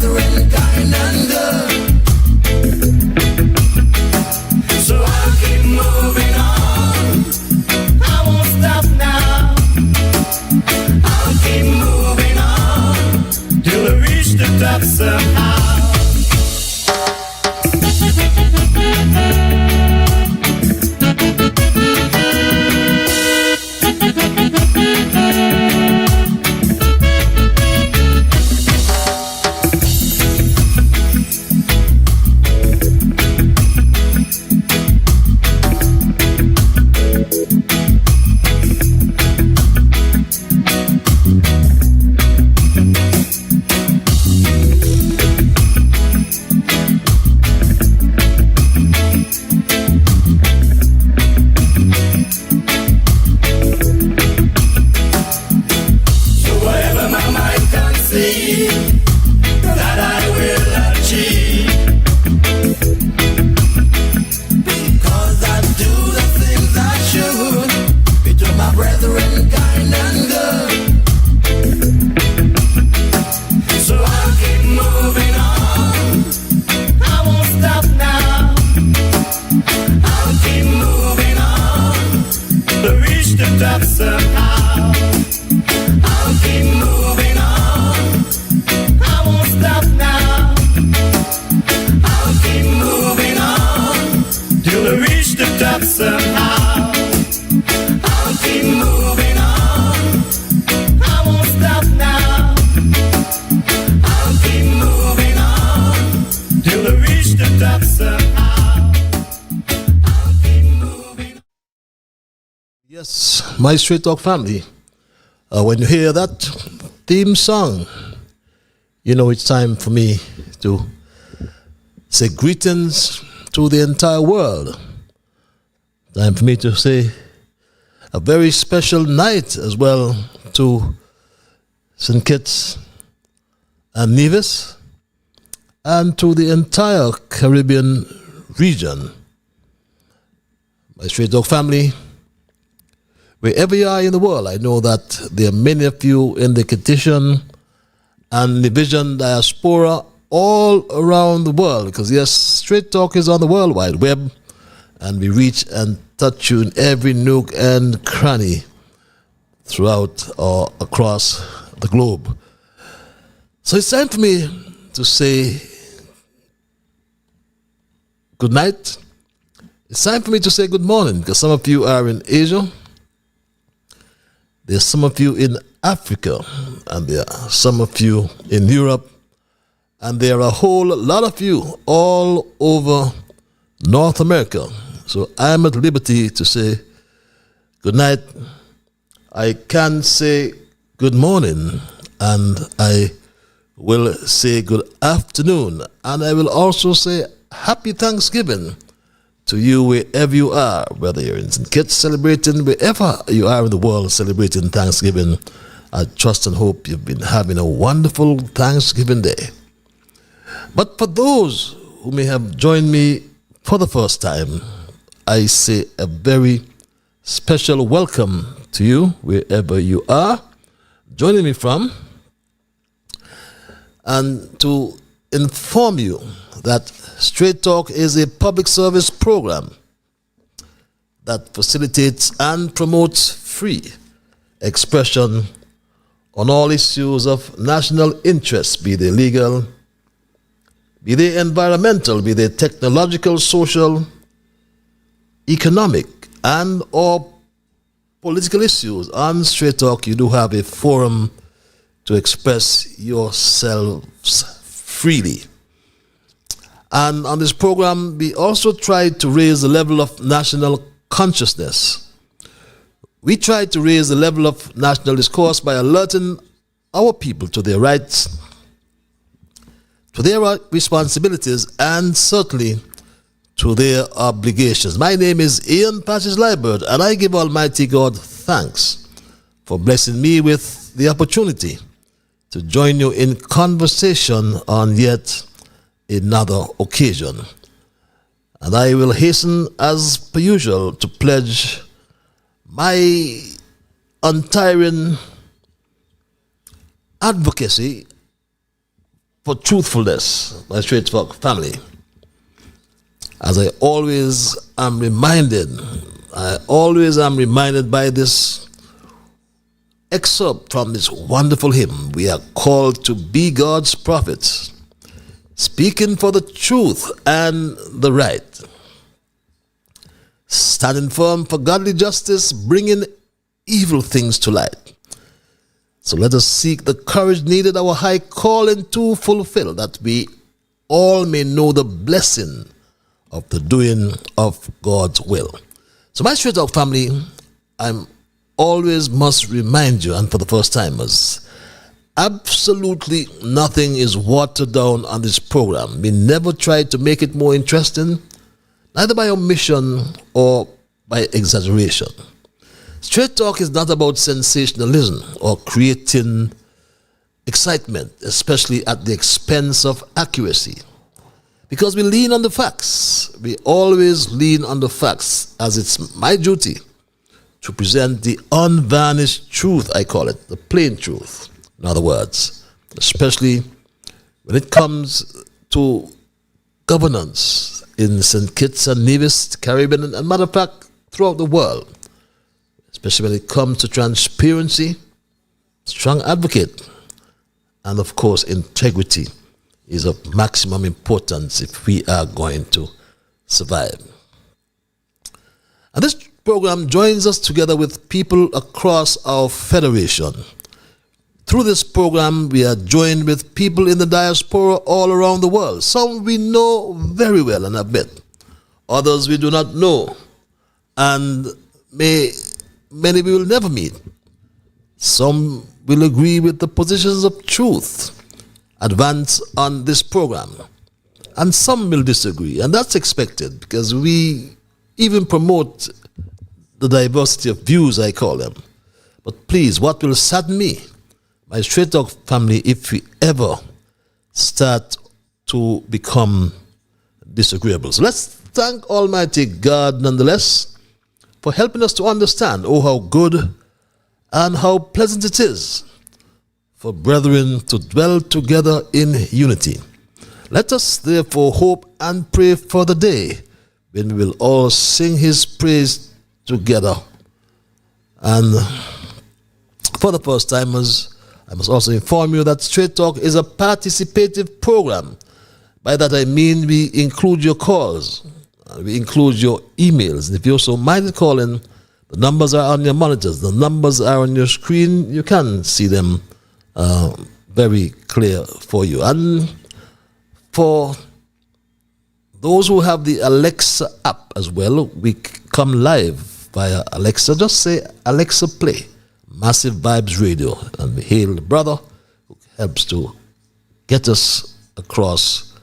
brethren, kind and good. So I'll keep moving on. I won't stop now. I'll keep moving on till I reach the top somehow. Yes, my Straight Talk family, when you hear that theme song, you know it's time for me to say greetings to the entire world. Time for me to say a very special night as well to St. Kitts and Nevis and to the entire Caribbean region. My Straight Talk family, wherever you are in the world, I know that there are many of you in the Kittitian and Nevisian diaspora all around the world, because yes, Straight Talk is on the World Wide Web, and we reach and touch you in every nook and cranny throughout or across the globe. So it's time for me to say good night. It's time for me to say good morning, because some of you are in Asia. There's some of you in Africa, and there are some of you in Europe, and there are a whole lot of you all over North America. So I'm at liberty to say good night. I can say good morning, and I will say good afternoon, and I will also say happy Thanksgiving to you wherever you are, whether you're in St. Kitts celebrating, wherever you are in the world celebrating Thanksgiving. I trust and hope you've been having a wonderful Thanksgiving Day. But for those who may have joined me for the first time, I say a very special welcome to you wherever you are joining me from, and to inform you that Straight Talk is a public service program that facilitates and promotes free expression on all issues of national interest, be they legal, be they environmental, be they technological, social, economic, and or political issues. On Straight Talk, you do have a forum to express yourselves freely. And on this program, we also try to raise the level of national consciousness. We try to raise the level of national discourse by alerting our people to their rights, to their responsibilities, and certainly to their obligations. My name is Ian Patches Liburd, and I give Almighty God thanks for blessing me with the opportunity to join you in conversation on yet another occasion. And I will hasten, as per usual, to pledge my untiring advocacy for truthfulness, my Straight Talk family. As I always am reminded by this excerpt from this wonderful hymn. We are called to be God's prophets, speaking for the truth and the right, standing firm for godly justice, bringing evil things to light. So let us seek the courage needed our high calling to fulfill, that we all may know the blessing of the doing of God's will. So my Straight Talk family, I'm always must remind you, and for the first timers, absolutely nothing is watered down on this program. We never try to make it more interesting, neither by omission or by exaggeration. Straight Talk is not about sensationalism or creating excitement, especially at the expense of accuracy. Because we lean on the facts. We always lean on the facts, as it's my duty to present the unvarnished truth, I call it, the plain truth, in other words, especially when it comes to governance in St. Kitts and Nevis, Caribbean, and matter of fact, throughout the world, especially when it comes to transparency, strong advocate, and of course, integrity is of maximum importance if we are going to survive. And this program joins us together with people across our federation. Through this program, we are joined with people in the diaspora all around the world. Some we know very well and have met. Others we do not know, and many we will never meet. Some will agree with the positions of truth advanced on this program, and some will disagree, and that's expected because we even promote the diversity of views, I call them. But please, what will sadden me, my Straight Talk family, if we ever start to become disagreeable. So let's thank Almighty God nonetheless for helping us to understand, oh, how good and how pleasant it is for brethren to dwell together in unity. Let us therefore hope and pray for the day when we will all sing his praise together. And for the first timers, I must also inform you that Straight Talk is a participative program. By that I mean we include your calls, we include your emails. And if you're so minded calling, the numbers are on your monitors, the numbers are on your screen. You can see them very clear for you. And for those who have the Alexa app as well, we come live via Alexa. Just say, Alexa, play Massive Vibes Radio, and we hail the brother who helps to get us across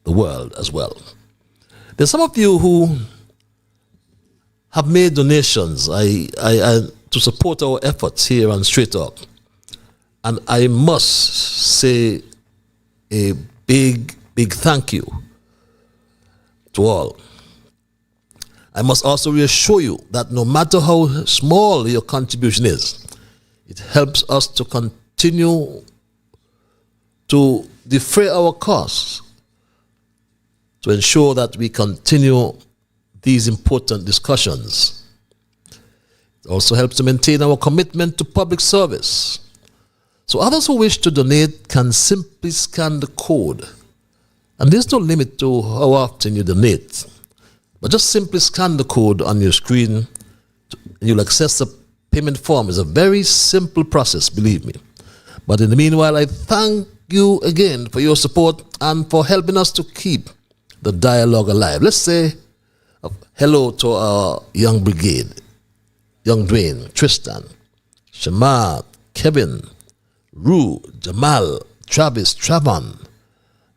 the world as well. There's some of you who have made donations to support our efforts here on Straight Talk. And I must say a big thank you to all. I must also reassure you that no matter how small your contribution is, it helps us to continue to defray our costs, to ensure that we continue these important discussions. It also helps to maintain our commitment to public service. So others who wish to donate can simply scan the code. And there's no limit to how often you donate. But just simply scan the code on your screen and you'll access the payment form. It's a very simple process, believe me. But in the meanwhile, I thank you again for your support and for helping us to keep the dialogue alive. Let's say hello to our young brigade, young Dwayne, Tristan, Shamar, Kevin, Rue, Jamal, Travis, Travon,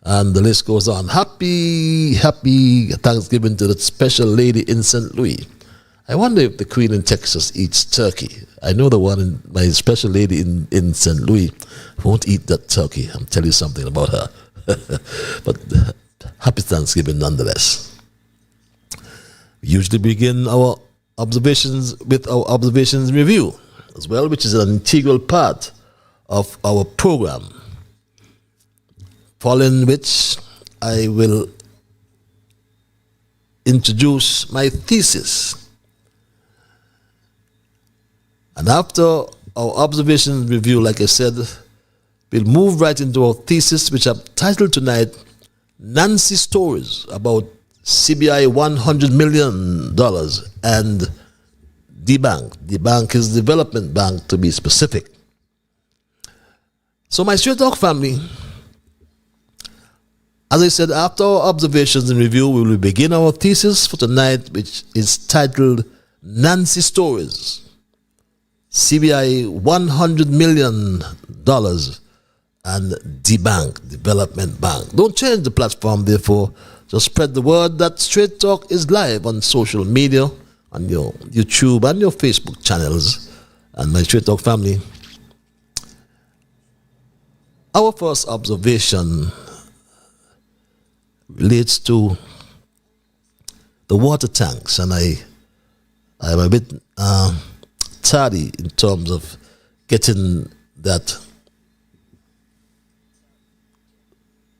and the list goes on. Happy Thanksgiving to that special lady in St. Louis. I wonder if the Queen in Texas eats turkey. I know the one in my special lady in St. Louis won't eat that turkey. I'm telling you something about her. But happy Thanksgiving nonetheless. We usually begin our observations with our observations review as well, which is an integral part of our program. following which I will introduce my thesis. And after our observation review, like I said, we'll move right into our thesis, which I've titled tonight, Nancy Stories about CBI $100 million and the bank. The bank is Development Bank, to be specific. So my Straight Talk family, as I said, after our observations and review, we will begin our thesis for tonight, which is titled Nancy Stories, CBI $100 million and the bank, Development Bank. Don't change the platform, therefore. Just spread the word that Straight Talk is live on social media, on your YouTube and your Facebook channels. And my Straight Talk family, our first observation relates to the water tanks, and I am a bit tardy in terms of getting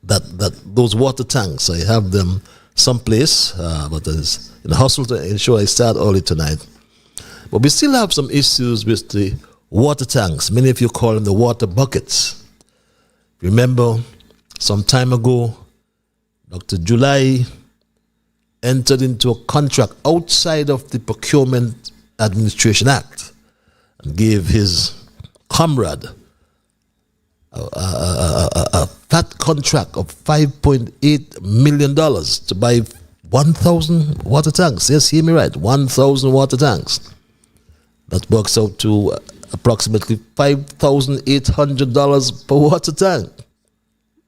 those water tanks. I have them someplace, but it's in the hustle to ensure I start early tonight. But we still have some issues with the water tanks. Many of you call them the water buckets. Remember, some time ago, Dr. July entered into a contract outside of the Procurement Administration Act and gave his comrade a fat contract of $5.8 million to buy 1,000 water tanks. Yes, hear me right, 1,000 water tanks. That works out to approximately $5,800 per water tank.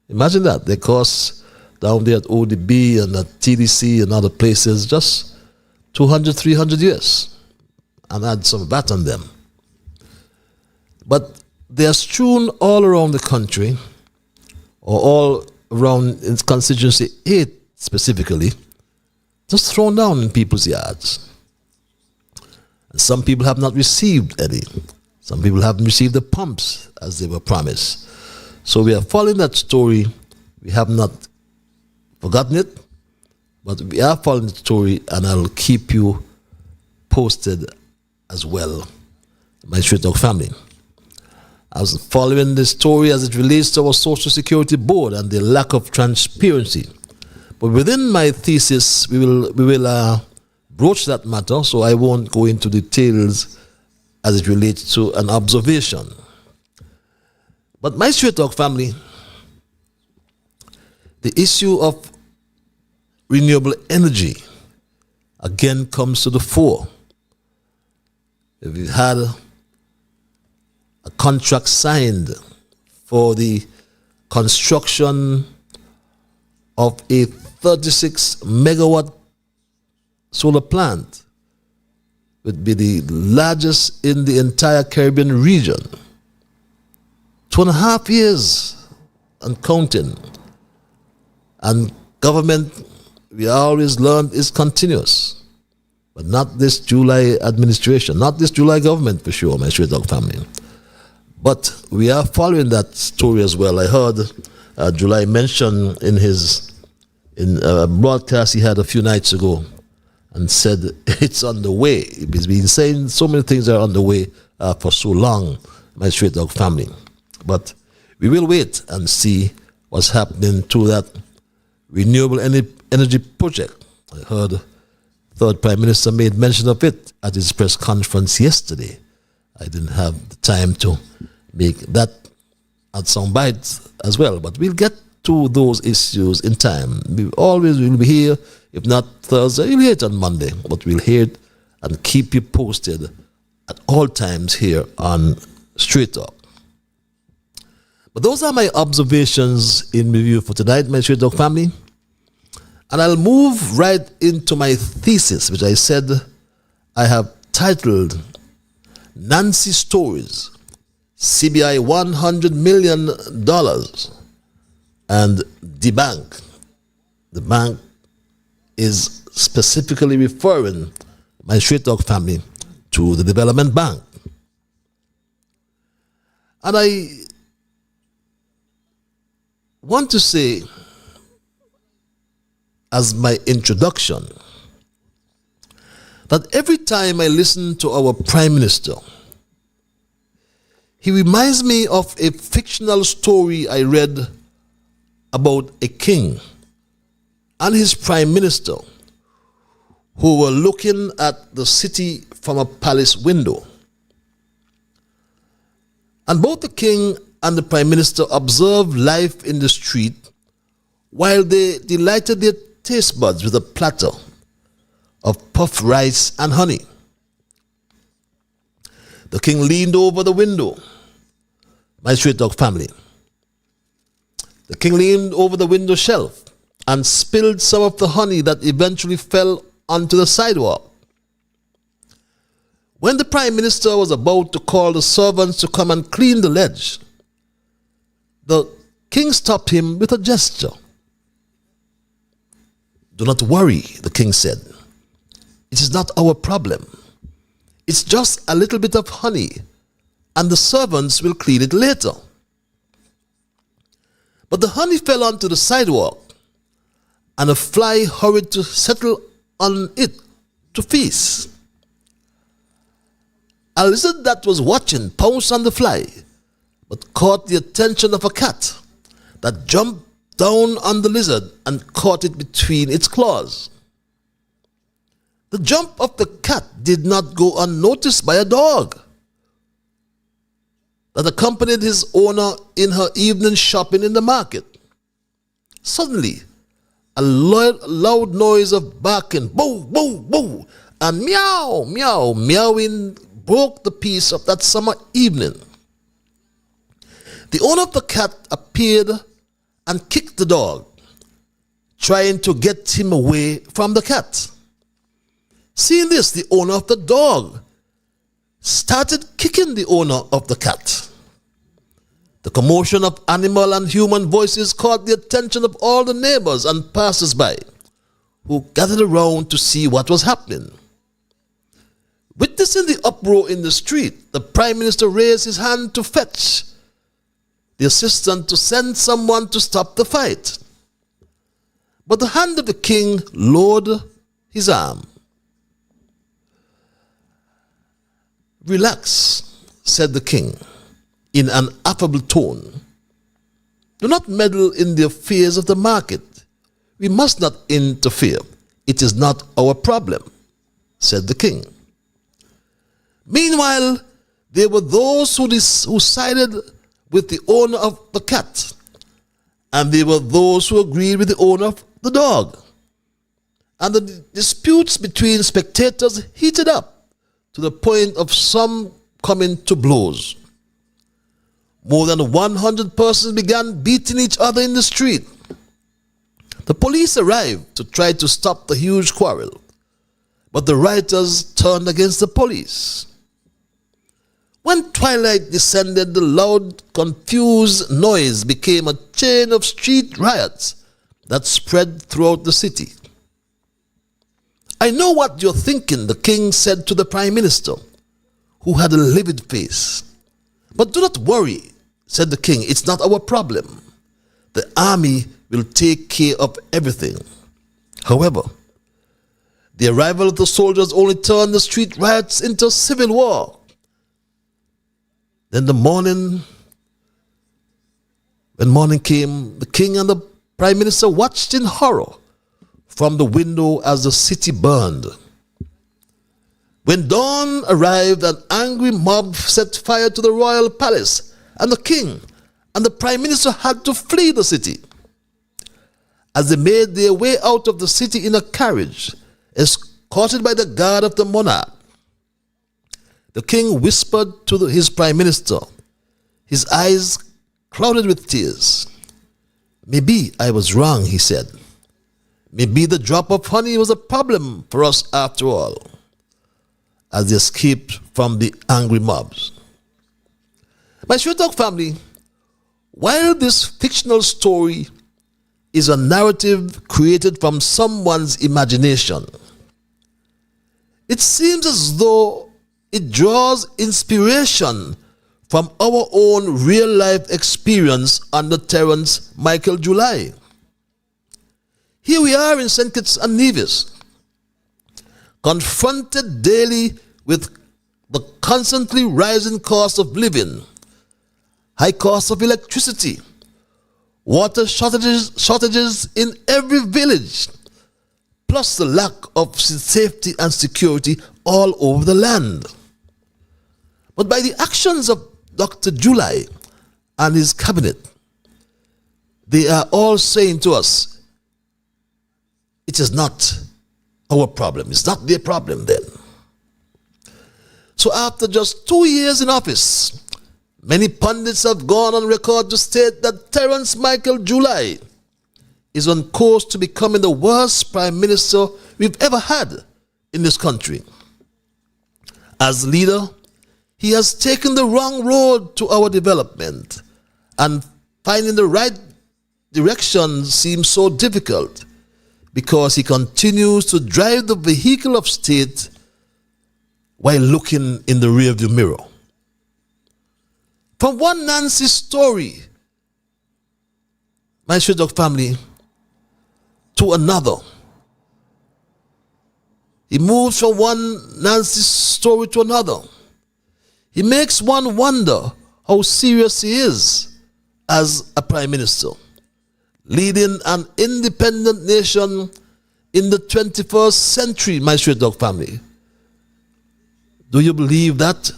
Imagine that. They cost down there at ODB and at TDC and other places just 200, 300 US, and add some VAT on them. But they are strewn all around the country, or all around its constituency 8 specifically, just thrown down in people's yards. And some people have not received any. Some people haven't received the pumps as they were promised. So we are following that story. We have not forgotten it, but we are following the story, and I'll keep you posted as well, my Straight Talk family. I was following the story as it relates to our Social Security Board and the lack of transparency. But within my thesis, we will broach that matter, so I won't go into details as it relates to an observation. But my Straight Talk family, the issue of renewable energy again comes to the fore. We've had a contract signed for the construction of a 36 megawatt solar plant. It would be the largest in the entire Caribbean region. 2.5 years and counting. And government, we always learned, is continuous. But not this July administration, not this July government for sure, my Straight Talk family. But we are following that story as well. I heard July mention in a broadcast he had a few nights ago, and said it's on the way. He's been saying so many things are on the way for so long, my Straight Talk family. But we will wait and see what's happening to that renewable energy project. I heard Third Prime Minister made mention of it at his press conference yesterday. I didn't have the time to make that at some bites as well, but we'll get to those issues in time. We always will be here. If not Thursday, you'll hear it on Monday, but we'll hear it and keep you posted at all times here on Straight Talk. But those are my observations in review for tonight, my Straight Talk family. And I'll move right into my thesis, which I said I have titled Nancy Stories, CBI $100 million and the bank. The bank is specifically referring, my Straight Talk family, to the Development Bank. And I want to say, as my introduction, that every time I listen to our Prime Minister, he reminds me of a fictional story I read about a king and his Prime Minister who were looking at the city from a palace window. And both the king and the Prime Minister observed life in the street while they delighted their taste buds with a platter of puffed rice and honey. The king leaned over the window. My Straight Talk family. The king leaned over the window shelf and spilled some of the honey that eventually fell onto the sidewalk. When the Prime Minister was about to call the servants to come and clean the ledge, the king stopped him with a gesture. "Do not worry," the king said. "It is not our problem. It's just a little bit of honey, and the servants will clean it later." But the honey fell onto the sidewalk, and a fly hurried to settle on it to feast. A lizard that was watching pounced on the fly, but caught the attention of a cat that jumped down on the lizard and caught it between its claws. The jump of the cat did not go unnoticed by a dog that accompanied his owner in her evening shopping in the market. Suddenly, a loud noise of barking, boo, boo, boo, and meow, meow, meowing broke the peace of that summer evening. The owner of the cat appeared and kicked the dog, trying to get him away from the cat. Seeing this, the owner of the dog started kicking the owner of the cat. The commotion of animal and human voices caught the attention of all the neighbors and passers-by who gathered around to see what was happening. Witnessing the uproar in the street, the Prime Minister raised his hand to fetch the assistant to send someone to stop the fight. But the hand of the king lowered his arm. "Relax," said the king in an affable tone. "Do not meddle in the affairs of the market. We must not interfere. It is not our problem," said the king. Meanwhile, there were those who sided with the owner of the cat, and there were those who agreed with the owner of the dog. And the disputes between spectators heated up to the point of some coming to blows. More than 100 persons began beating each other in the street. The police arrived to try to stop the huge quarrel, but the rioters turned against the police. When twilight descended, the loud, confused noise became a chain of street riots that spread throughout the city. "I know what you're thinking," the king said to the Prime Minister, who had a livid face. "But do not worry," said the king. "It's not our problem. The army will take care of everything." However, the arrival of the soldiers only turned the street riots into civil war. Then when morning came, the king and the Prime Minister watched in horror from the window as the city burned. When dawn arrived, an angry mob set fire to the royal palace, and the king and the Prime Minister had to flee the city. As they made their way out of the city in a carriage, escorted by the guard of the monarch, the king whispered to his Prime Minister, his eyes clouded with tears. "Maybe I was wrong," he said. "Maybe the drop of honey was a problem for us after all," as they escaped from the angry mobs. My Straight Talk family, while this fictional story is a narrative created from someone's imagination, it seems as though it draws inspiration from our own real-life experience under Terence Michael July. Here we are in St. Kitts and Nevis, confronted daily with the constantly rising cost of living, high cost of electricity, water shortages in every village, plus the lack of safety and security all over the land. But by the actions of Dr. July and his cabinet, they are all saying to us, it is not our problem. It's not their problem then. So after just 2 years in office, many pundits have gone on record to state that Terence Michael July is on course to becoming the worst prime minister we've ever had in this country. As leader, he has taken the wrong road to our development, and finding the right direction seems so difficult because he continues to drive the vehicle of state while looking in the rearview mirror. From one Nancy story, my Straight Dog family, to another. He moves from one Nancy story to another. He makes one wonder how serious he is as a prime minister, leading an independent nation in the 21st century, my Straight Dog family. Do you believe that,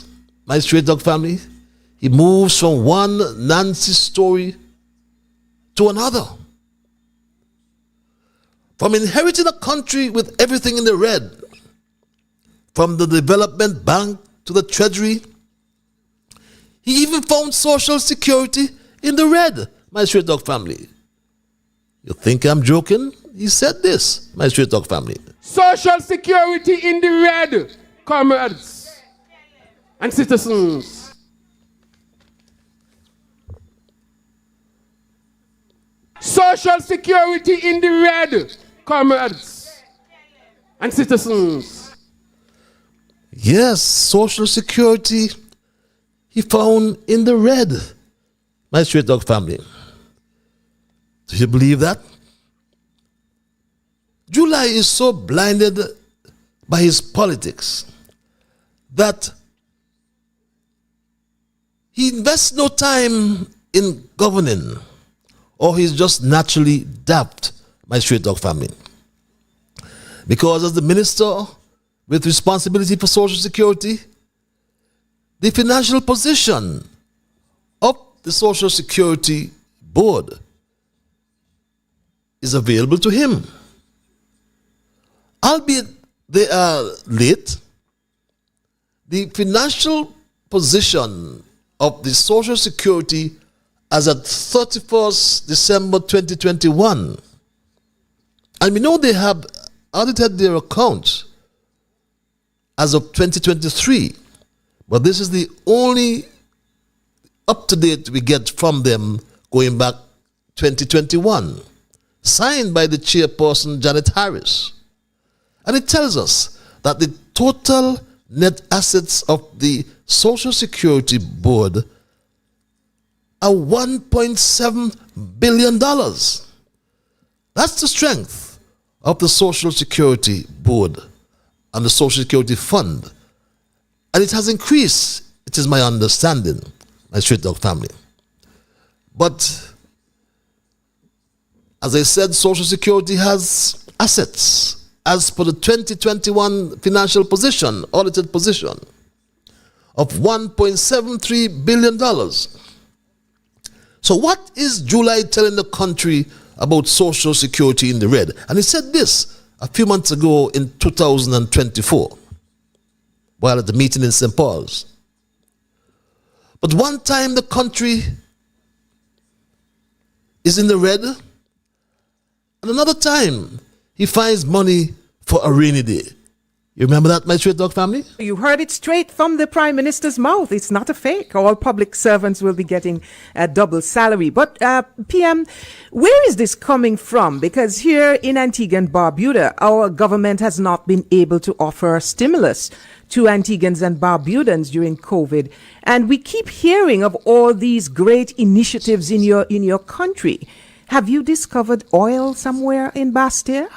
my Straight Dog family? He moves from one Nancy story to another. From inheriting a country with everything in the red, from the development bank to the treasury, he even found social security in the red, my Straight Dog family. You think I'm joking? He said this, my Straight Dog family. Social security in the red, comrades and citizens. Social security in the red, comrades and citizens. Yes, social security he found in the red, my Straight Dog family. Do you believe that? July is so blinded by his politics that he invests no time in governing, or he's just naturally daft, my Straight Dog family. Because as the minister with responsibility for Social Security, the financial position of the Social Security Board is available to him. Albeit they are late, the financial position of the Social Security as at 31st December 2021, and we know they have audited their accounts as of 2023, but this is the only up-to-date we get from them going back 2021, signed by the chairperson Janet Harris. And it tells us that the total net assets of the Social Security Board are $1.7 billion. That's the strength of the Social Security Board and the Social Security Fund. And it has increased, it is my understanding, my Straight Dog family. But as I said, Social Security has assets as per the 2021 financial position, audited position, of $1.73 billion. So what is July telling the country about Social Security in the red? And he said this a few months ago in 2024, while at the meeting in St. Paul's. But one time the country is in the red, and another time he finds money for a rainy day. You remember that, my Straight Talk family? You heard it straight from the Prime Minister's mouth. It's not a fake. All public servants will be getting a double salary. But PM, where is this coming from? Because here in Antigua and Barbuda, our government has not been able to offer stimulus to Antiguans and Barbudans during COVID. And we keep hearing of all these great initiatives in your country. Have you discovered oil somewhere in Bastia?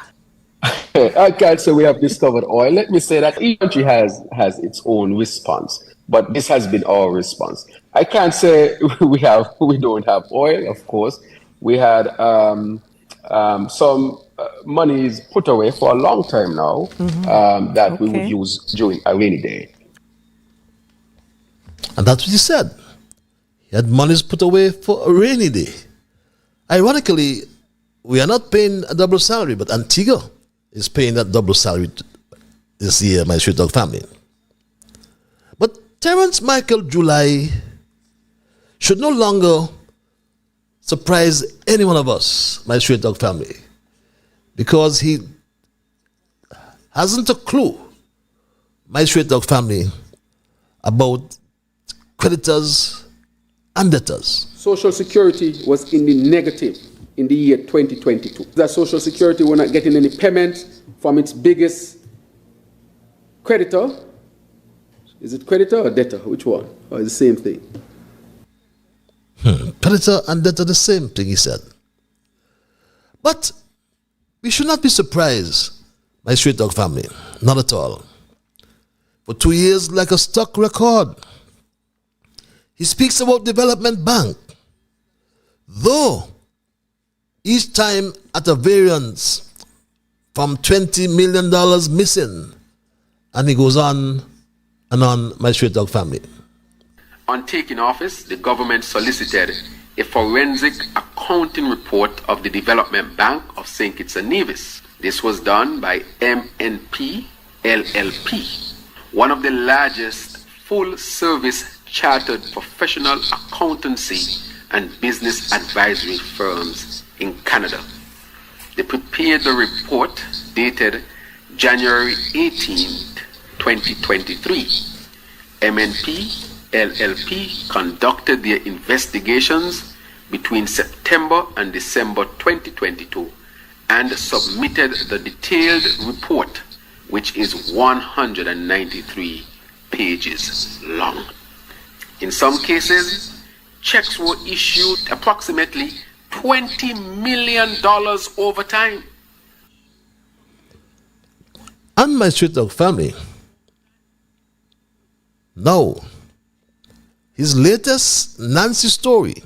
I can't say we have discovered oil. Let me say that each country has its own response, but this has been our response. I can't say we don't have oil. Of course, we had some monies put away for a long time now that we would use during a rainy day. And that's what he said. He had monies put away for a rainy day. Ironically, we are not paying a double salary, but Antigua is paying that double salary this year, my Straight Talk family. But Terence Michael July should no longer surprise any one of us, my Straight Talk family, because he hasn't a clue, my Straight Talk family, about creditors and debtors. Social Security was in the negative in the year 2022. That Social Security were not getting any payment from its biggest creditor. Is it creditor or debtor? Which one? Or is the same thing? Creditor and debtor, the same thing, he said. But we should not be surprised, my Straight Talk family. Not at all. For 2 years, like a stock record, he speaks about development bank. Though each time at a variance from $20 million missing, and he goes on and on, my Straight Talk family. On taking office, the government solicited a forensic accounting report of the Development Bank of St. Kitts and Nevis. This was done by MNP LLP, one of the largest full-service chartered professional accountancy and business advisory firms in Canada. They prepared the report dated January 18, 2023. MNP LLP conducted their investigations between September and December 2022 and submitted the detailed report, which is 193 pages long. In some cases, checks were issued approximately $20 million over time. And my Straight Talk family, now, his latest Nancy story,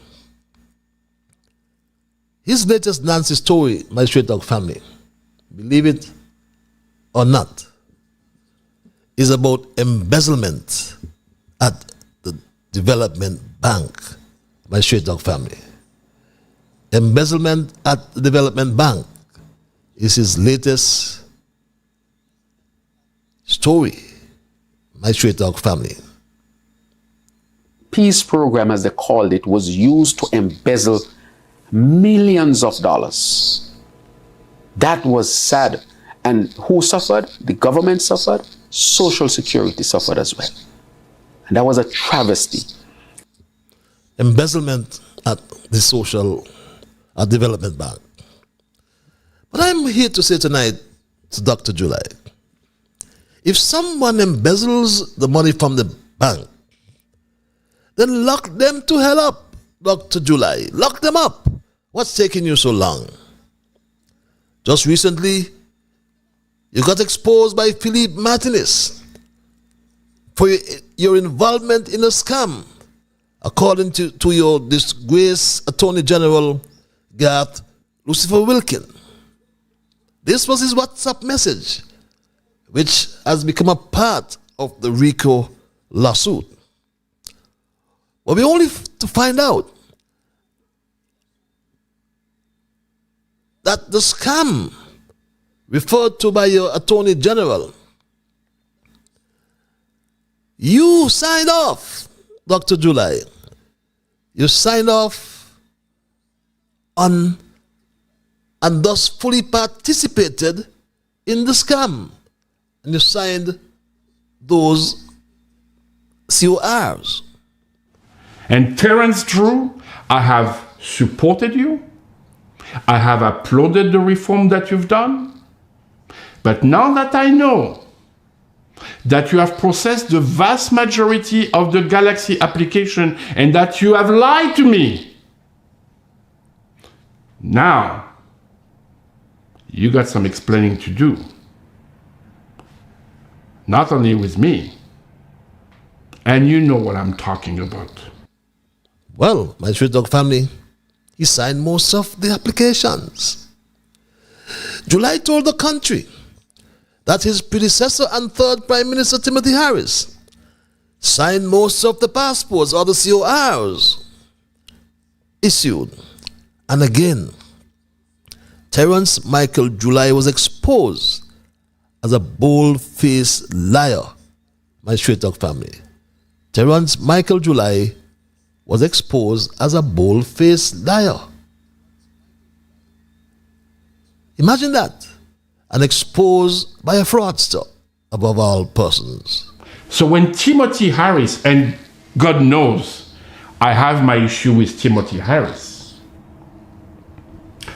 my Straight Talk family, believe it or not, is about embezzlement at the Development Bank, my Straight Talk family. Embezzlement at the Development Bank is his latest story, my Straight Talk family. Peace program, as they called it, was used to embezzle millions of dollars. That was sad. And who suffered? The government suffered. Social Security suffered as well. And that was a travesty. Embezzlement at the Development Bank. But I'm here to say tonight to Dr. July, if someone embezzles the money from the bank, then lock them to hell up, Dr. July. Lock them up. What's taking you so long? Just recently, you got exposed by Philippe Martinez for your involvement in a scam, according to your disgraced Attorney General, Garth Lucifer Wilkin. This was his WhatsApp message, which has become a part of the RICO lawsuit. But we only to find out that the scam referred to by your Attorney General, you signed off, Dr. July. You signed off on and thus fully participated in the scam. and you signed those CORs. And Terence Drew, I have supported you. I have applauded the reform that you've done. But now that I know that you have processed the vast majority of the Galaxy application and that you have lied to me, now you got some explaining to do. Not only with me, and you know what I'm talking about. Well, my Street Dog family, he signed most of the applications. July told the country that his predecessor and third Prime Minister Timothy Harris signed most of the passports or the CORs issued. And again, Terence Michael July was exposed as a bold-faced liar, my Straight Talk family. Terence Michael July was exposed as a bold-faced liar. Imagine that. And exposed by a fraudster above all persons. So when Timothy Harris, and God knows I have my issue with Timothy Harris,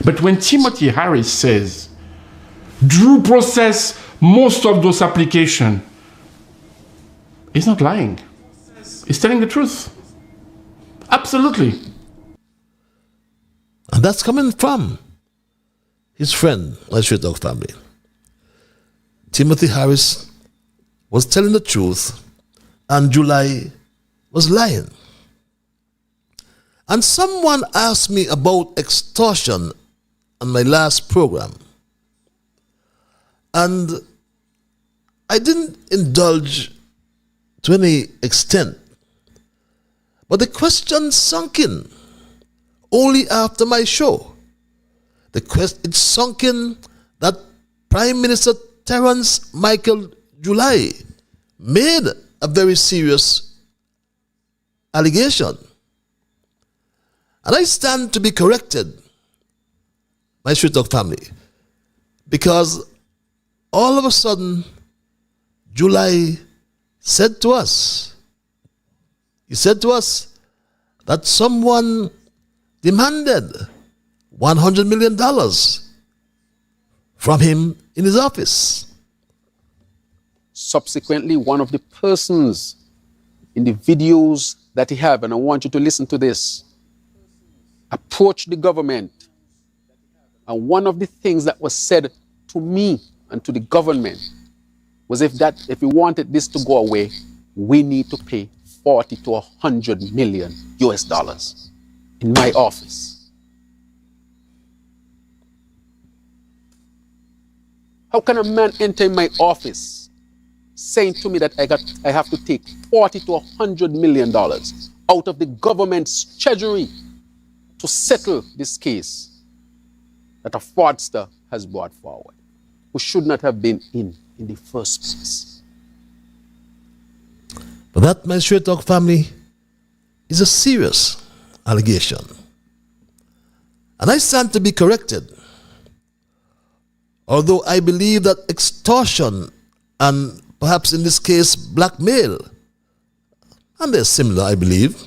but when Timothy Harris says, Drew process most of those applications, he's not lying. He's telling the truth. Absolutely. And that's coming from his friend, my Straight Dog family. Timothy Harris was telling the truth and July was lying. And someone asked me about extortion on my last program. And I didn't indulge to any extent. But the question sunk in only after my show. It sunk in that Prime Minister Terence Michael July made a very serious allegation. And I stand to be corrected, my Street Dog family, because all of a sudden, July said to us, he said to us that someone demanded $100 million from him in his office. Subsequently, one of the persons in the videos that he have, and I want you to listen to this, approached the government. And one of the things that was said to me and to the government was if we wanted this to go away, we need to pay 40 to 100 million US dollars in my office. How can a man enter in my office saying to me that I have to take 40 to 100 million dollars out of the government's treasury to settle this case that a fraudster has brought forward, who should not have been in the first place? But that, my Straight Talk family, is a serious allegation. And I stand to be corrected. Although I believe that extortion and perhaps in this case blackmail, and they're similar, I believe.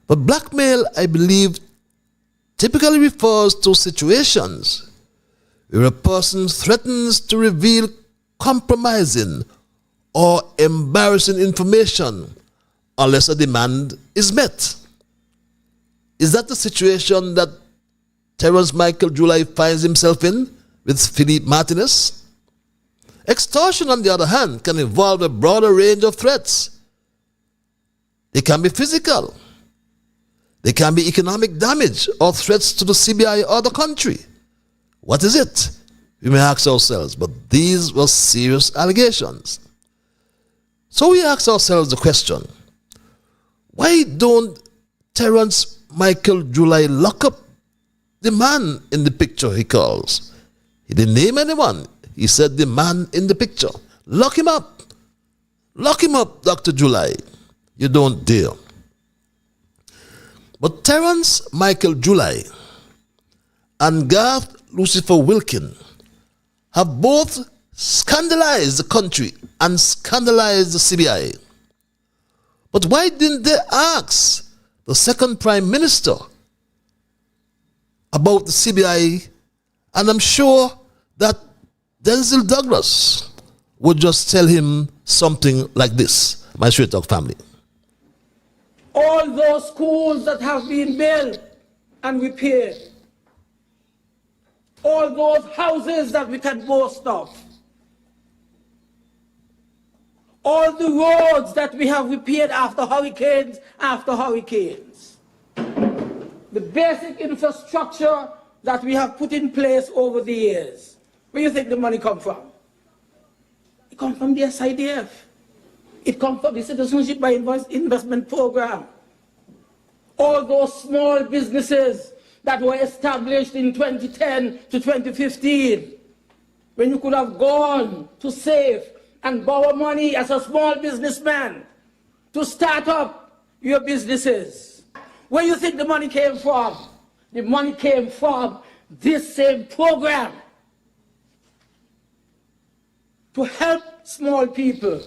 But blackmail, I believe, typically refers to situations where a person threatens to reveal compromising or embarrassing information unless a demand is met. Is that the situation that Terence Michael July finds himself in with Philippe Martinez? Extortion, on the other hand, can involve a broader range of threats. They can be physical. They can be economic damage or threats to the CBI or the country. What is it? We may ask ourselves, but these were serious allegations. So we ask ourselves the question, why don't Terence Michael July lock up the man in the picture he calls? He didn't name anyone. He said the man in the picture. Lock him up. Lock him up, Dr. July. You don't dare. But Terence Michael July and Garth Lucifer Wilkin have both scandalized the country and scandalized the CBI. But why didn't they ask the second Prime Minister about the CBI? And I'm sure that Denzel Douglas would just tell him something like this, my Straight Talk family. All those schools that have been built and repaired, all those houses that we can boast of, all the roads that we have repaired after hurricanes, the basic infrastructure that we have put in place over the years. Where do you think the money come from? It comes from the SIDF. It comes from the Citizenship by Investment Program. All those small businesses that were established in 2010 to 2015, when you could have gone to save and borrow money as a small businessman to start up your businesses. Where do you think the money came from? The money came from this same program to help small people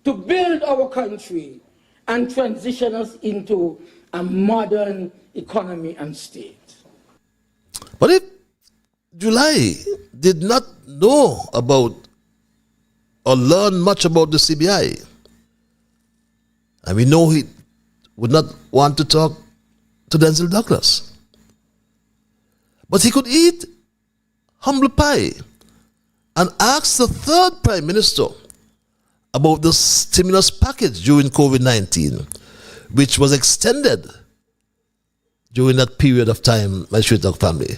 to build our country and transition us into a modern economy and state. But if July did not know about or learn much about the CBI, and we know he would not want to talk to Denzel Douglas, but he could eat humble pie and ask the third Prime Minister about the stimulus package during COVID-19, which was extended during that period of time, my Straight Talk family.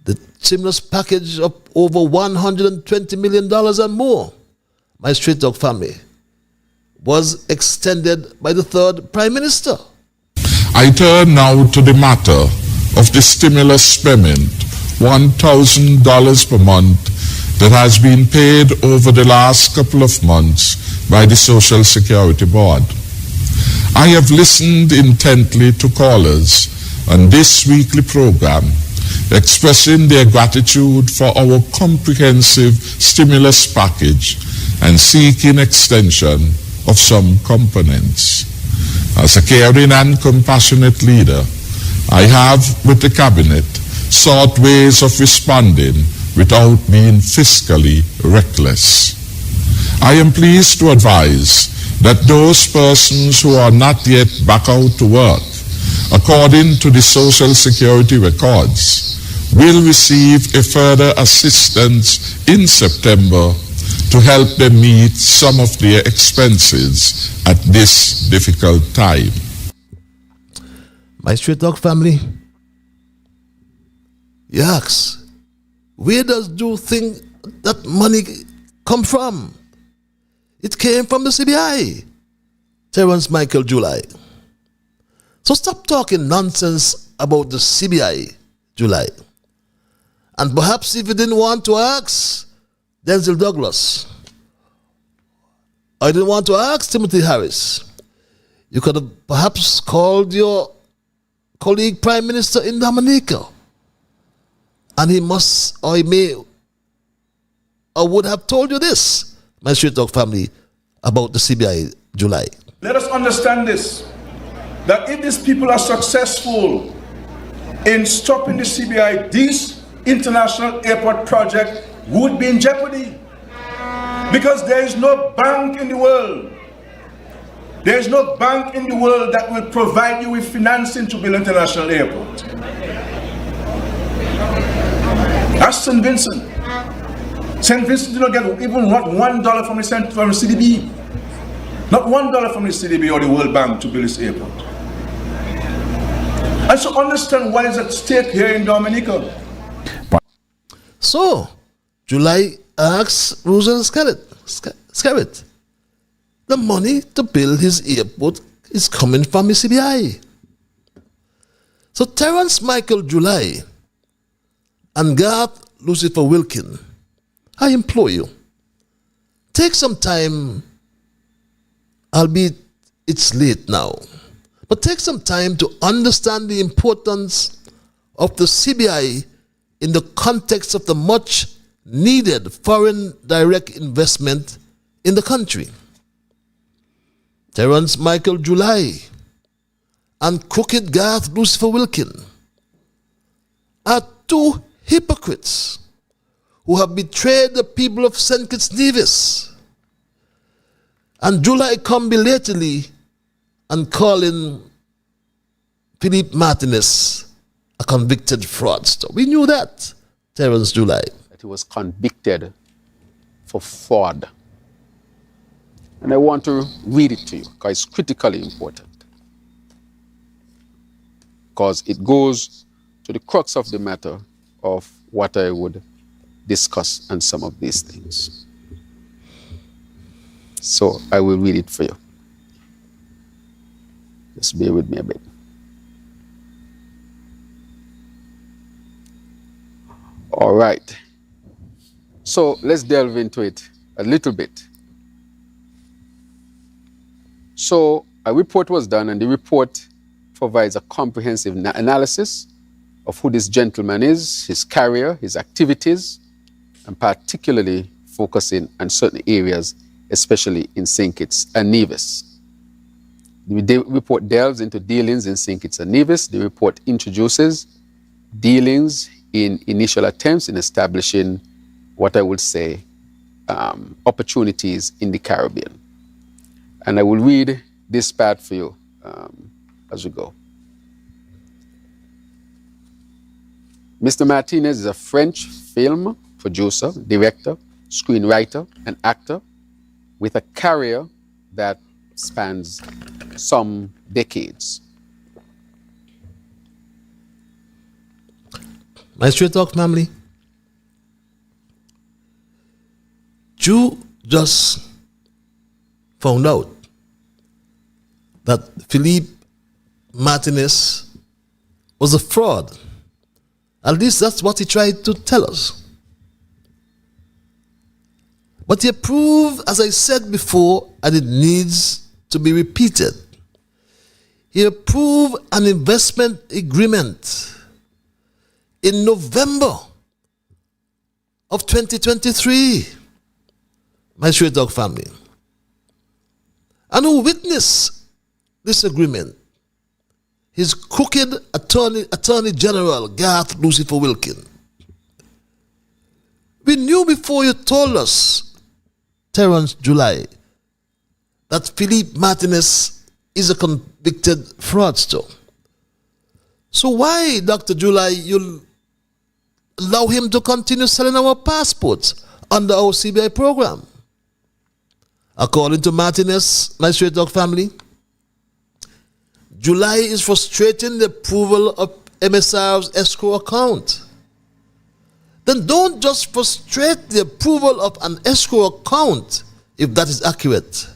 The stimulus package of over $120 million and more, my Straight Talk family, was extended by the third Prime Minister. I turn now to the matter of the stimulus payment, $1,000 per month, that has been paid over the last couple of months by the Social Security Board. I have listened intently to callers on this weekly program expressing their gratitude for our comprehensive stimulus package and seeking extension of some components. As a caring and compassionate leader, I have, with the Cabinet, sought ways of responding without being fiscally reckless. I am pleased to advise that those persons who are not yet back out to work, according to the Social Security records, will receive a further assistance in September to help them meet some of their expenses at this difficult time. My Straight Talk family, you ask, where does you think that money come from? It came from the CBI, Terence Michael July. So stop talking nonsense about the CBI, July. And perhaps if you didn't want to ask Denzel Douglas, or you didn't want to ask Timothy Harris, you could have perhaps called your colleague Prime Minister in Dominica, and he must, or he may, or would have told you this, my Straight Talk family, about the CBI July. Let us understand this, that if these people are successful in stopping the CBI, this international airport project would be in jeopardy. Because there is no bank in the world, there is no bank in the world that will provide you with financing to build an international airport. That's St. Vincent. St. Vincent did not get even $1 from the CDB. Not $1 from the CDB or the World Bank to build this airport. And so understand what is at stake here in Dominica. So, July asks Roosevelt Scarrett, the money to build his airport is coming from the CBI. So Terence Michael July and Garth Lucifer Wilkin, I implore you, take some time, albeit it's late now, but take some time to understand the importance of the CBI in the context of the much needed foreign direct investment in the country. Terence Michael July and crooked Garth Lucifer Wilkin are two hypocrites who have betrayed the people of St. Kitts Nevis. And July come belatedly and calling Philippe Martinez a convicted fraudster. We knew that, Terence July. That he was convicted for fraud. And I want to read it to you because it's critically important. Because it goes to the crux of the matter of what I would discuss and some of these things. So I will read it for you. Just bear with me a bit. All right. So let's delve into it a little bit. So a report was done, and the report provides a comprehensive analysis of who this gentleman is, his career, his activities, and particularly focusing on certain areas, especially in St. Kitts and Nevis. The report delves into dealings in St. Kitts and Nevis. The report introduces dealings in initial attempts in establishing what I would say opportunities in the Caribbean. And I will read this part for you as we go. Mr. Martinez is a French film producer, director, screenwriter, and actor with a career that spans some decades. My Straight Talk family, you just found out that Philippe Martinez was a fraud. At least that's what he tried to tell us. But he proved, as I said before, and it needs to be repeated, he approved an investment agreement in November of 2023. My Straight Talk family. And who witnessed this agreement? His crooked Attorney General, Garth Lucifer Wilkin. We knew before you told us, Terence July, that Philippe Martinez is a convicted fraudster. So why, Dr. July, you allow him to continue selling our passports under our CBI program? According to Martinez, my Straight Talk family, July is frustrating the approval of MSR's escrow account. Then don't just frustrate the approval of an escrow account if that is accurate.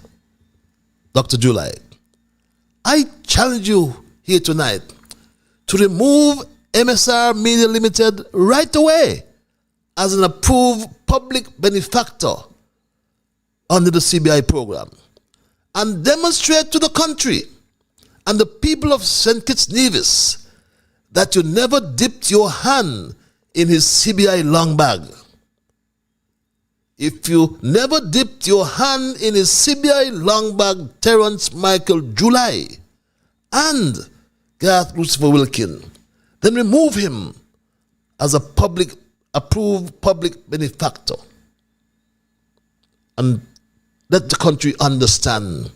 Dr. July, I challenge you here tonight to remove MSR Media Limited right away as an approved public benefactor under the CBI program and demonstrate to the country and the people of St. Kitts Nevis that you never dipped your hand in his CBI long bag. If you never dipped your hand in his CBI long bag, Terence Michael July and Garth Lucifer Wilkin, then remove him as a approved public benefactor and let the country understand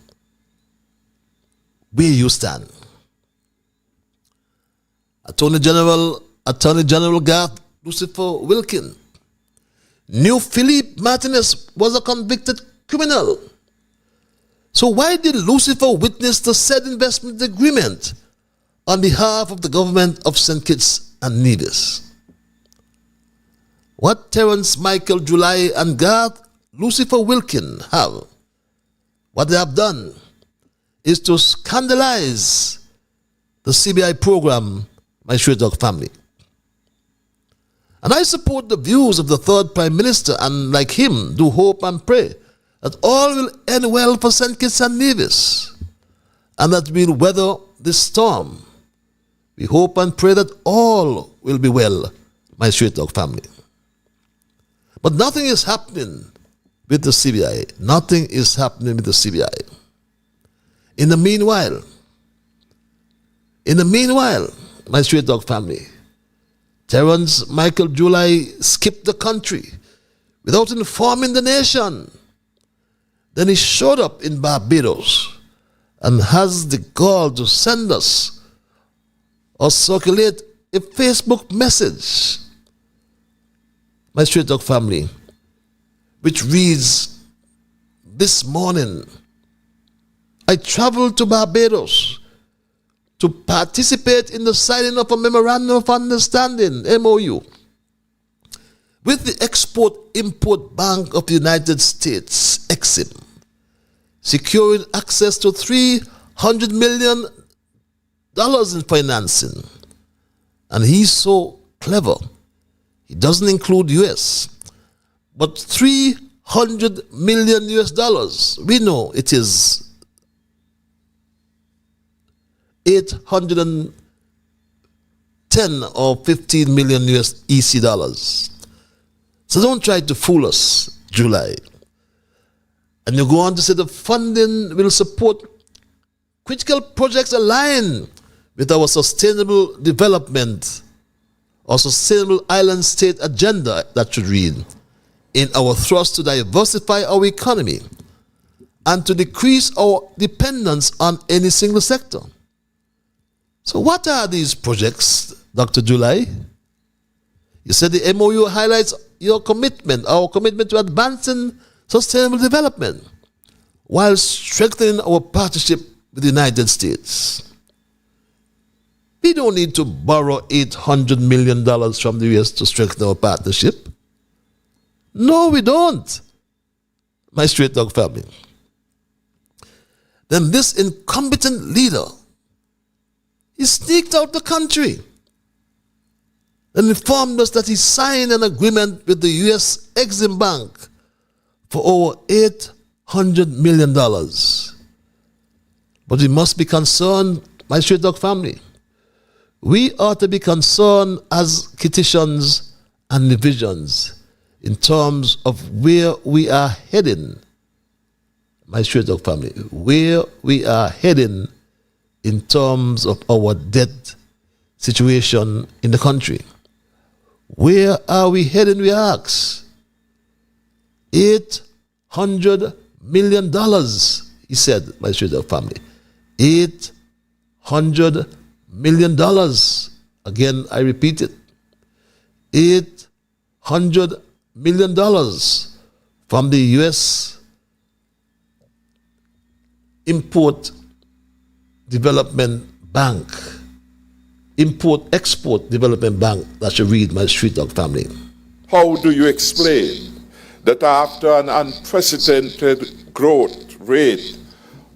where you stand. Attorney General Garth Lucifer Wilkin knew Philippe Martinez was a convicted criminal. So why did Lucifer witness the said investment agreement on behalf of the government of St. Kitts and Nevis? What Terence Michael July and Garth Lucifer Wilkin have, what they have done, is to scandalize the CBI program, my Straight Talk family. And I support the views of the third Prime Minister and, like him, do hope and pray that all will end well for St. Kitts and Nevis and that we'll weather this storm. We hope and pray that all will be well, my Straight Talk family. But nothing is happening with the CBI. Nothing is happening with the CBI. In the meanwhile, my Straight Dog family, Terrence Michael July skipped the country without informing the nation. Then he showed up in Barbados and has the gall to send us or circulate a Facebook message, my Straight Dog family, which reads, "This morning, I traveled to Barbados to participate in the signing of a Memorandum of Understanding, MOU, with the Export-Import Bank of the United States, EXIM, securing access to $300 million in financing." And he's so clever. He doesn't include US, but $300 million US. We know it is 810 or 15 million US EC dollars. So don't try to fool us, July. And you go on to say the funding will support critical projects aligned with our sustainable development or sustainable island state agenda, that should read, in our thrust to diversify our economy and to decrease our dependence on any single sector. So what are these projects, Dr. July? You said the MOU highlights your commitment, our commitment to advancing sustainable development while strengthening our partnership with the United States. We don't need to borrow $800 million from the US to strengthen our partnership. No, we don't, my Straight Dog family. Then this incompetent leader, he sneaked out the country and informed us that he signed an agreement with the US Exim Bank for over $800 million. But we must be concerned, my Straight Dog family. We ought to be concerned as Kittitians and Nevisians in terms of where we are heading, my Straight Dog family, where we are heading in terms of our debt situation in the country. Where are we heading, we ask? $800 million, he said, my Straight Dog family. $800 million. Again, I repeat it. $800 million from the U.S. Import Development Bank. Import-Export Development Bank. That should read, my Street Dog family. How do you explain that after an unprecedented growth rate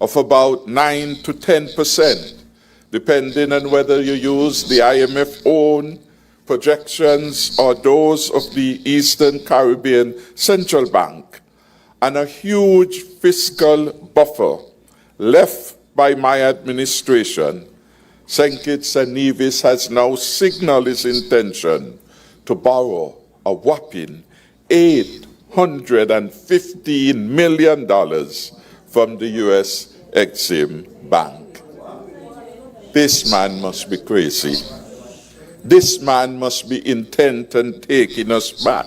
of about 9 to 10%, depending on whether you use the IMF own projections or those of the Eastern Caribbean Central Bank, and a huge fiscal buffer left by my administration, St. Kitts and Nevis has now signaled its intention to borrow a whopping $815 million from the U.S. Exim Bank. This man must be crazy. This man must be intent on taking us back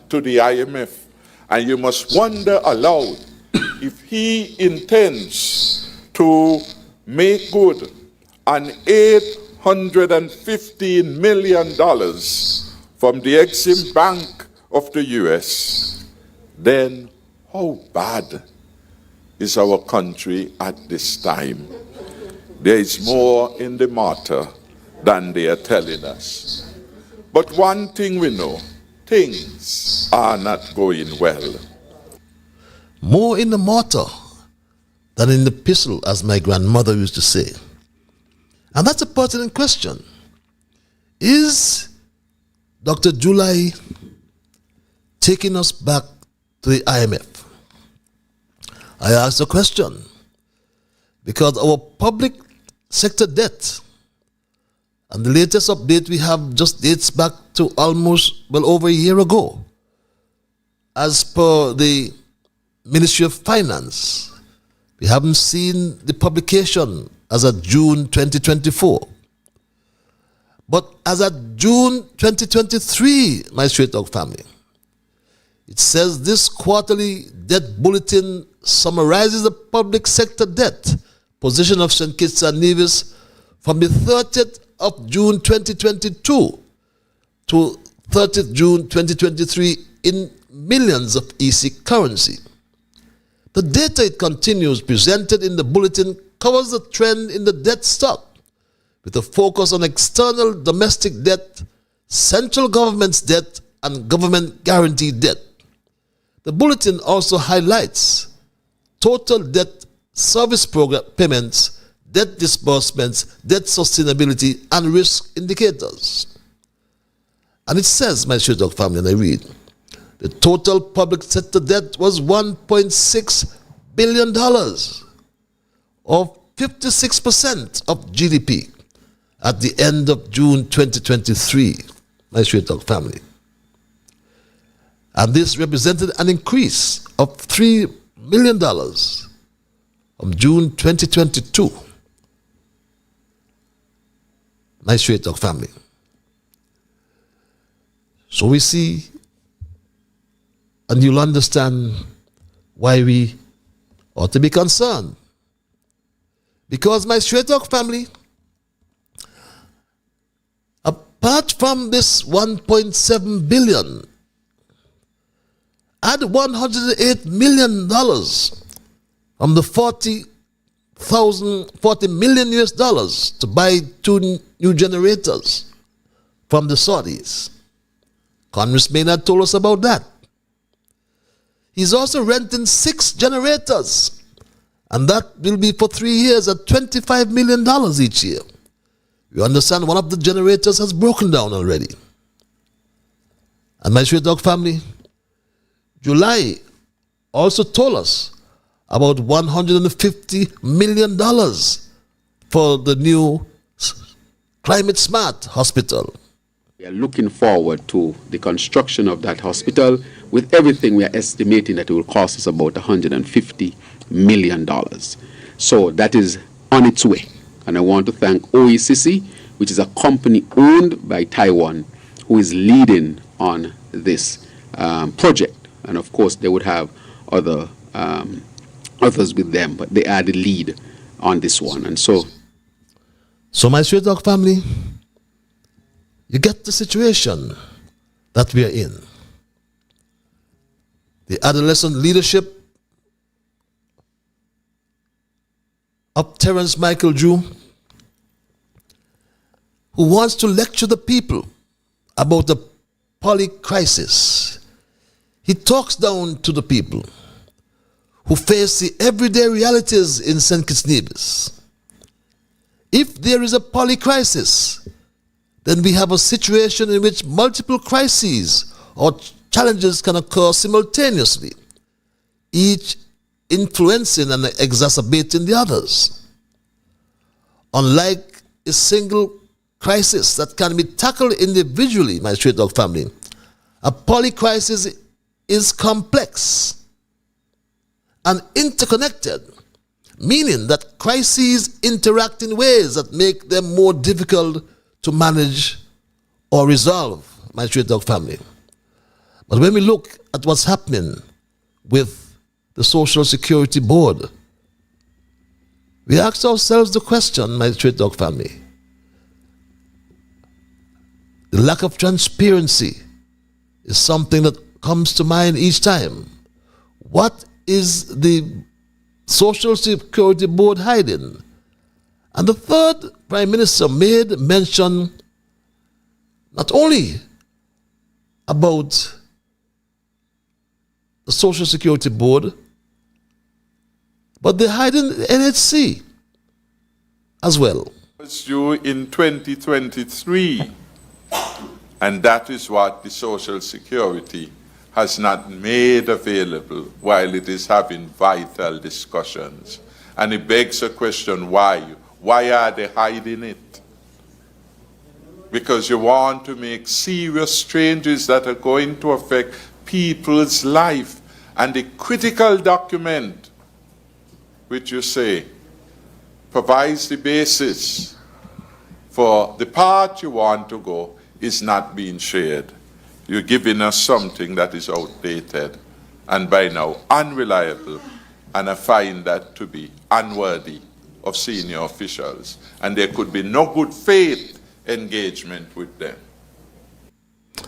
to the IMF. And you must wonder aloud if he intends to make good on $815 million from the Exim Bank of the U.S., then how bad is our country at this time? There is more in the matter than they are telling us. But one thing we know, things are not going well. More in the matter than in the pistol, as my grandmother used to say. And that's a pertinent question. Is Dr. July taking us back to the IMF? I ask the question because our public sector debt, and the latest update we have just dates back to almost, well, over a year ago, as per the Ministry of Finance, we haven't seen the publication as of June 2024. But as of June 2023, my Straight Talk family, it says this quarterly debt bulletin summarizes the public sector debt position of St. Kitts and Nevis from the 30th of June 2022 to 30th June 2023 in millions of EC currency. The data, it continues, presented in the bulletin covers the trend in the debt stock with a focus on external domestic debt, central government's debt, and government guaranteed debt. The bulletin also highlights total debt service program payments, debt disbursements, debt sustainability, and risk indicators. And it says, my Straight Talk family, and I read, the total public sector debt was $1.6 billion, or 56% of GDP at the end of June 2023, my Straight Talk family. And this represented an increase of $3 million from June 2022, my Straight Talk family. So we see, and you'll understand why we ought to be concerned. Because, my Straight Talk family, apart from this $1.7 billion, add $108 million from the $40 million US dollars to buy 2 new generators from the Saudis. Congress Maynard told us about that. He's also renting 6 generators, and that will be for 3 years at $25 million each year. You understand, one of the generators has broken down already. And my Straight Talk family, July also told us about $150 million for the new Climate Smart Hospital. We are looking forward to the construction of that hospital. With everything, we are estimating that it will cost us about $150 million. So that is on its way. And I want to thank OECC, which is a company owned by Taiwan, who is leading on this project. And of course, they would have others with them, but they are the lead on this one. And so my Straight Talk family, you get the situation that we are in. The adolescent leadership of Terence Michael Drew, who wants to lecture the people about the poly-crisis. He talks down to the people who face the everyday realities in St. Kitts Nevis. If there is a poly-crisis, then we have a situation in which multiple crises or challenges can occur simultaneously, each influencing and exacerbating the others. Unlike a single crisis that can be tackled individually, my Straight Talk family, a poly-crisis is complex and interconnected, meaning that crises interact in ways that make them more difficult to manage or resolve, my Straight Talk family. But when we look at what's happening with the Social Security Board, we ask ourselves the question, my Straight Talk family, the lack of transparency is something that comes to mind each time. What is the Social Security Board hiding? And the third Prime Minister made mention not only about the Social Security Board, but they're hiding the NHC as well. It's due in 2023, and that is what the Social Security has not made available while it is having vital discussions. And it begs a question, why? Why are they hiding it? Because you want to make serious changes that are going to affect people's life. And the critical document, which you say, provides the basis for the path you want to go, is not being shared. You're giving us something that is outdated and by now unreliable, and I find that to be unworthy of senior officials, and there could be no good faith engagement with them.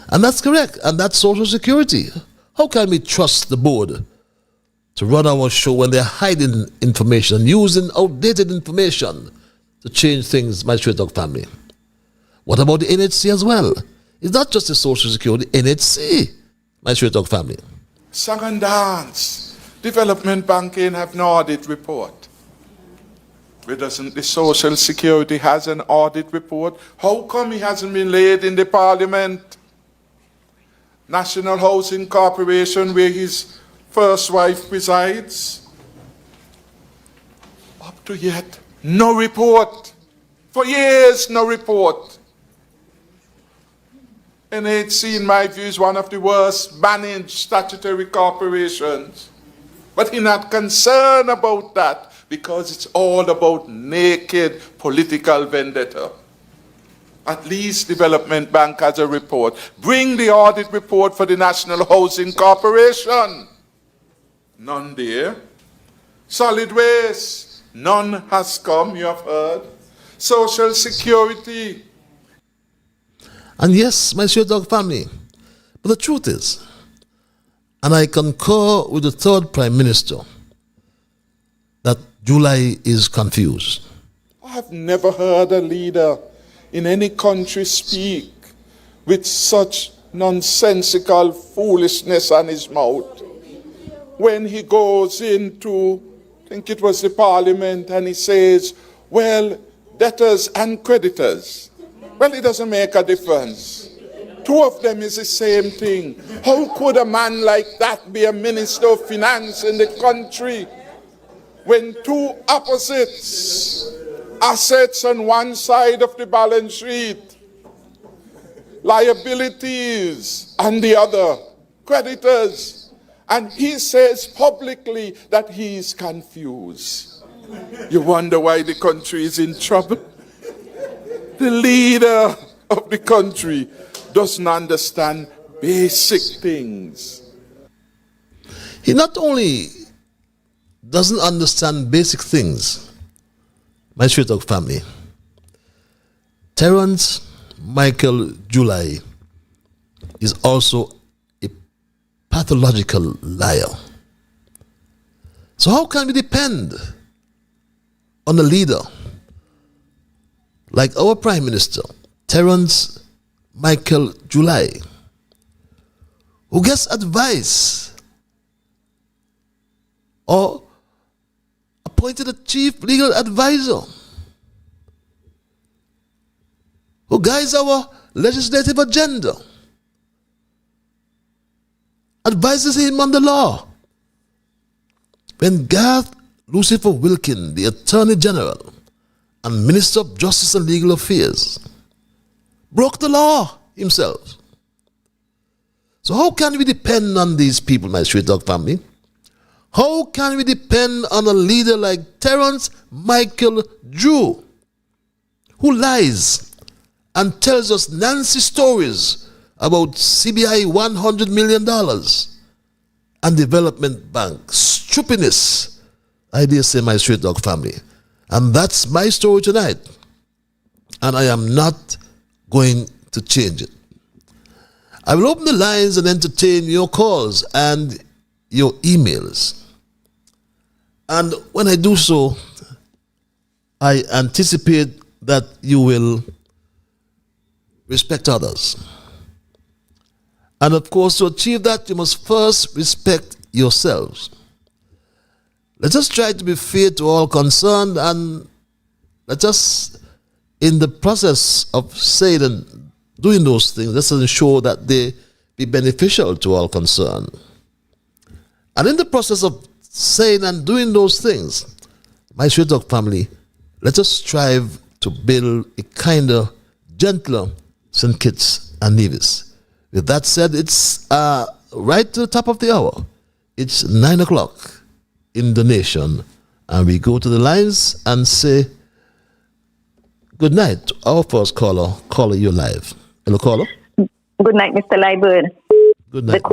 And that's correct, and that's Social Security. How can we trust the board to run our show when they're hiding information, using outdated information to change things, my straight dog family? What about the NHC as well? It's not just the Social Security, NHC, my straight dog family. Song and dance. Development banking have no audit report. Where doesn't the Social Security has an audit report? How come he hasn't been laid in the Parliament? National Housing Corporation, where his first wife presides. Up to yet, no report. For years, no report. NHC, in my view, is one of the worst managed statutory corporations. But he's not concerned about that because it's all about naked political vendetta. At least Development Bank has a report. Bring the audit report for the National Housing Corporation. None there. Solid waste. None has come, you have heard. Social Security. And yes, my straight dog family, but the truth is, and I concur with the third Prime Minister, that July is confused. I have never heard a leader in any country speak with such nonsensical foolishness on his mouth. When he goes into, I think it was the Parliament, and he says, well, debtors and creditors. Well, it doesn't make a difference. Two of them is the same thing. How could a man like that be a Minister of Finance in the country when two opposites, assets on one side of the balance sheet, liabilities on the other, creditors, and he says publicly that he is confused? You wonder why the country is in trouble? The leader of the country doesn't understand basic things. He not only doesn't understand basic things, my straight dog family, Terence Michael July is also a pathological liar. So how can we depend on a leader like our Prime Minister, Terence Michael July, who gets advice or appointed a chief legal advisor, who guides our legislative agenda, advises him on the law, when Garth Lucifer Wilkin, the Attorney General and Minister of Justice and Legal Affairs, broke the law himself. So how can we depend on these people, my straight dog family? How can we depend on a leader like Terence Michael Drew, who lies and tells us Nancy stories about CBI $100 million and Development Bank? Stupidness, I dare say, my straight dog family. And that's my story tonight. And I am not going to change it. I will open the lines and entertain your calls and your emails. And when I do so, I anticipate that you will respect others. And of course, to achieve that, you must first respect yourselves. Let us try to be fair to all concerned, and let us, in the process of saying and doing those things, let's ensure that they be beneficial to all concerned. And in the process of saying and doing those things, my straight dog family, let us strive to build a kinder, gentler St. Kitts and Nevis. With that said, it's right to the top of the hour. It's 9 o'clock in the nation, and we go to the lines and say good night. Our first caller, you're live. Hello, caller. Good night, Mr. Liburd. Good night.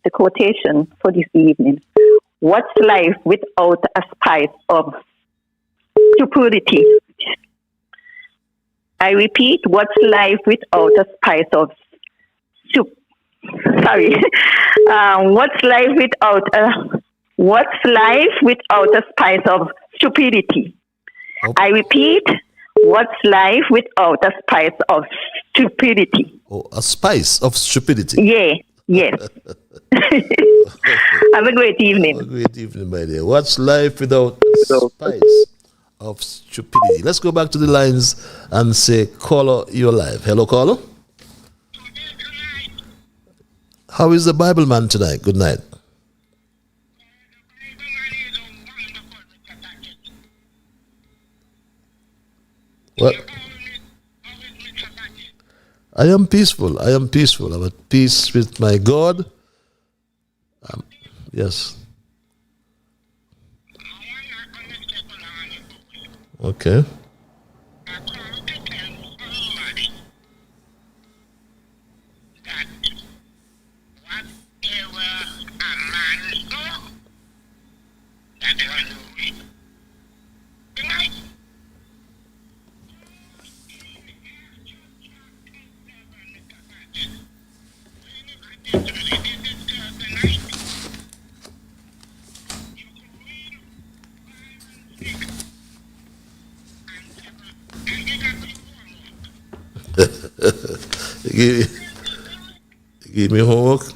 The quotation for this evening. What's life without a spice of stupidity? I repeat, what's life without a spice of what's life without a spice of stupidity? Oh. I repeat, what's life without a spice of stupidity? Oh, a spice of stupidity. Yeah, yes. Have a great evening. Have a great evening, my dear. What's life without a spice of stupidity? Let's go back to the lines and say, caller, you're live. Hello, caller. How is the Bible man tonight? Good night. What? I am peaceful. I'm at peace with my God. Yes. Okay. Give me homework.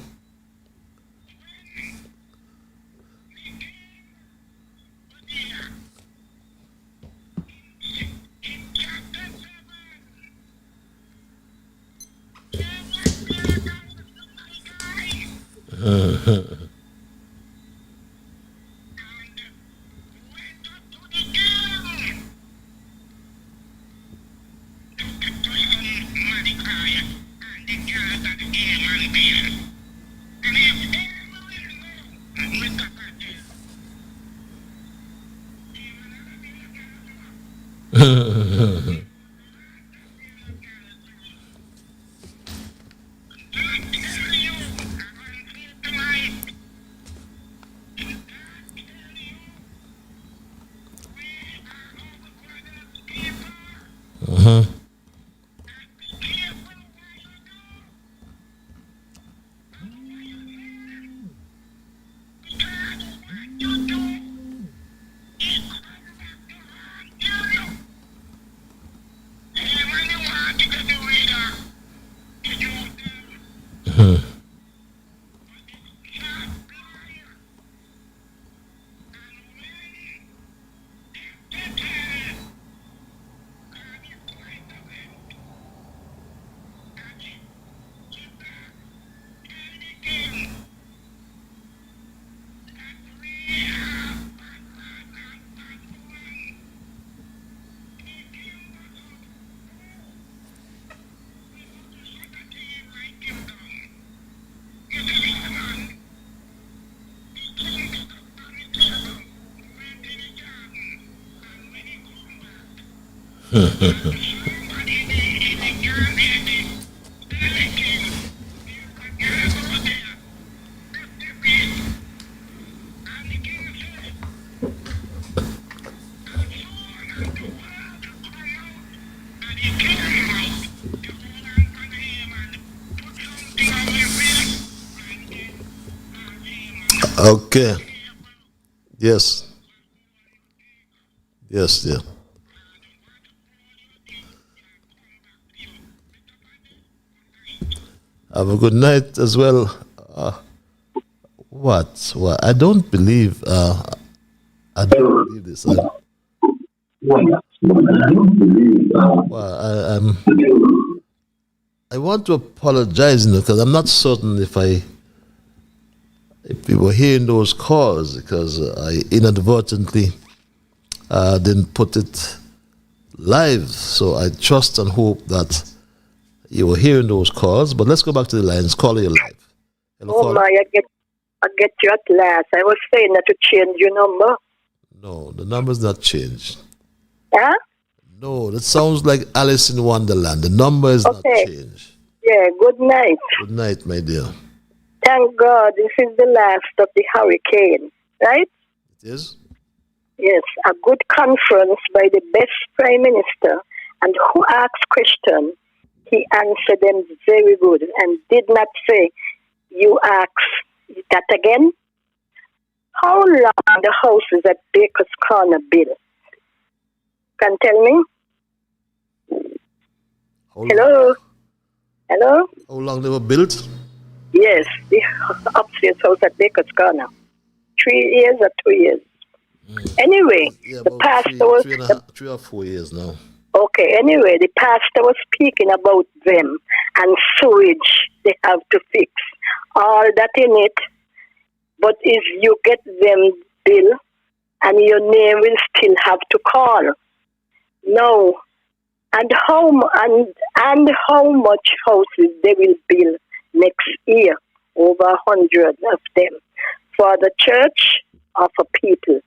Okay. Yes. Yes, yeah. Have a good night as well. What? I don't believe. I don't believe this. I want to apologize, because I'm not certain if we were hearing those calls, because I inadvertently didn't put it live. So I trust and hope that you were hearing those calls. But let's go back to the lines. Caller, you're live. Hello, Oh caller. my, I get you at last. I was saying that to change your number. No, the number's not changed. Huh? No, that sounds like Alice in Wonderland. The number is not Okay. changed. Yeah, good night. Good night, my dear. Thank God this is the last of the hurricane, right? It is? Yes, a good conference by the best prime minister, and who asked questions, he answered them very good and did not say, you ask that again? How long the houses at Baker's Corner built? Can tell me? Hello? Hello? How long they were built? Yes, the upstairs house at Baker's Corner. 3 years or 2 years? Anyway, Yeah, the about pastor was... three or 4 years now. Okay, anyway, the pastor was speaking about them and sewage they have to fix. All that in it, but if you get them bill and your name will still have to call. No. And how much houses they will build next year? Over 100 of them. For the church or for people.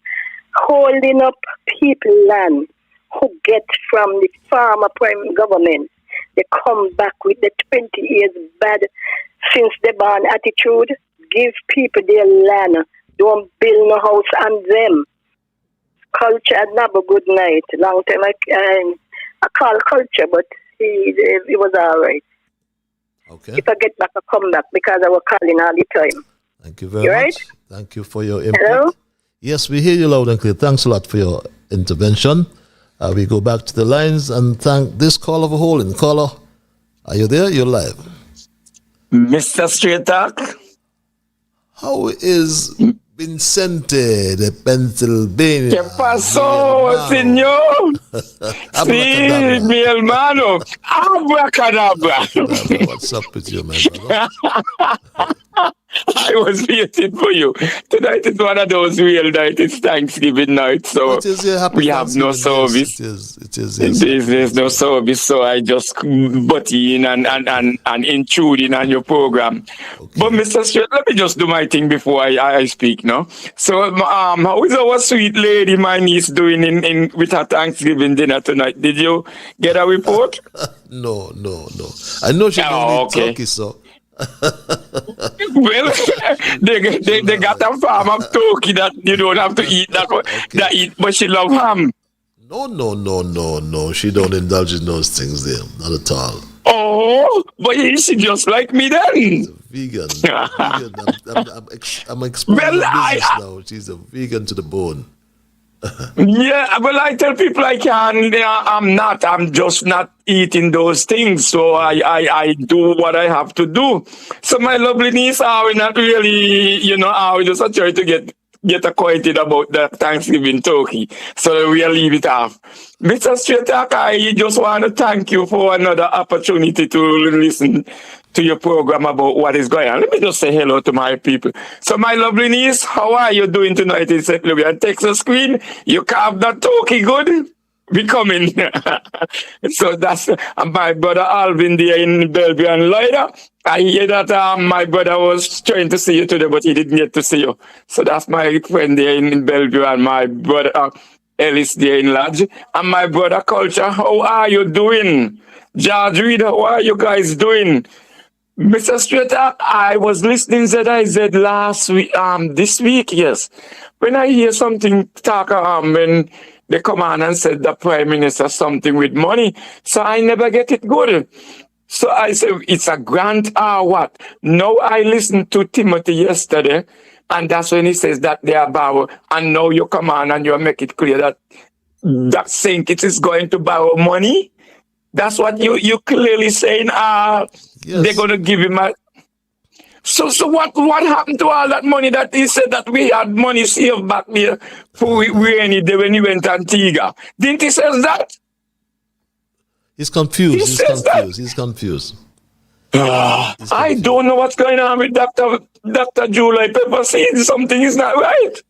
Holding up people land who get from the former prime government. They come back with the 20 years bad since the born attitude. Give people their land. Don't build no house on them. Culture had never good night. Long time I call culture, but it was all right. Okay. If I get back, I come back because I was calling all the time. Thank you very You much. right? Thank you for your input. Hello? Yes, we hear you loud and clear. Thanks a lot for your intervention. We go back to the lines and thank this caller for holding. Caller, are you there? You're live. Mr. Straight Talk. How is Vincente de Pennsylvania? ¿Qué pasó, señor? Sí, mi hermano. Abracadabra. What's up with you, my brother? I was waiting for you. Tonight is one of those real nights. It's Thanksgiving night, so we have no service. It is. Yes. There's no service, so I just butt in and intrude in on your program. Okay. But Mr. Straight, let me just do my thing before I speak, no? So, how is our sweet lady, my niece, doing in with her Thanksgiving dinner tonight? Did you get a report? No. I know she don't eat turkey, so. Well, they got a farm of turkey that you don't have to eat but she love ham. No. She don't indulge in those things there. Not at all. Oh, but is she just like me then? Vegan. I'm exploring business now. She's a vegan to the bone. Yeah, well, I tell people I can. I'm just not eating those things. So I do what I have to do. So my lovely niece, are we not really, are we just try to get acquainted about the Thanksgiving turkey. So we'll leave it off. Mr. Straight Talk, I just want to thank you for another opportunity to listen to your program about what is going on. Let me just say hello to my people. So my lovely niece, how are you doing tonight in St. Louis? And Texas Queen, you carved that turkey good? We coming. So that's my brother Alvin there in Bellevue and Lloyda. I hear that my brother was trying to see you today, but he didn't get to see you. So that's my friend there in Bellevue and my brother Ellis there in Lodge. And my brother Culture, how are you doing? George Reed, how are you guys doing? Mr. Straight Talk, I was listening to ZIZ last week, this week, yes. When I hear something talk, when they come on and said the Prime Minister something with money, so I never get it good. So I say, it's a grant or what? Now I listened to Timothy yesterday, and that's when he says that they are borrow, and now you come on and you make it clear that St. Kitts is going to borrow money. That's what you clearly saying. Yes. They're going to give him a... So what happened to all that money that he said that we had money saved back there for rainy day when he went to Antigua? Didn't he say that? He's confused. He's confused. I don't know what's going on with Dr. July Pepper saying something is not right.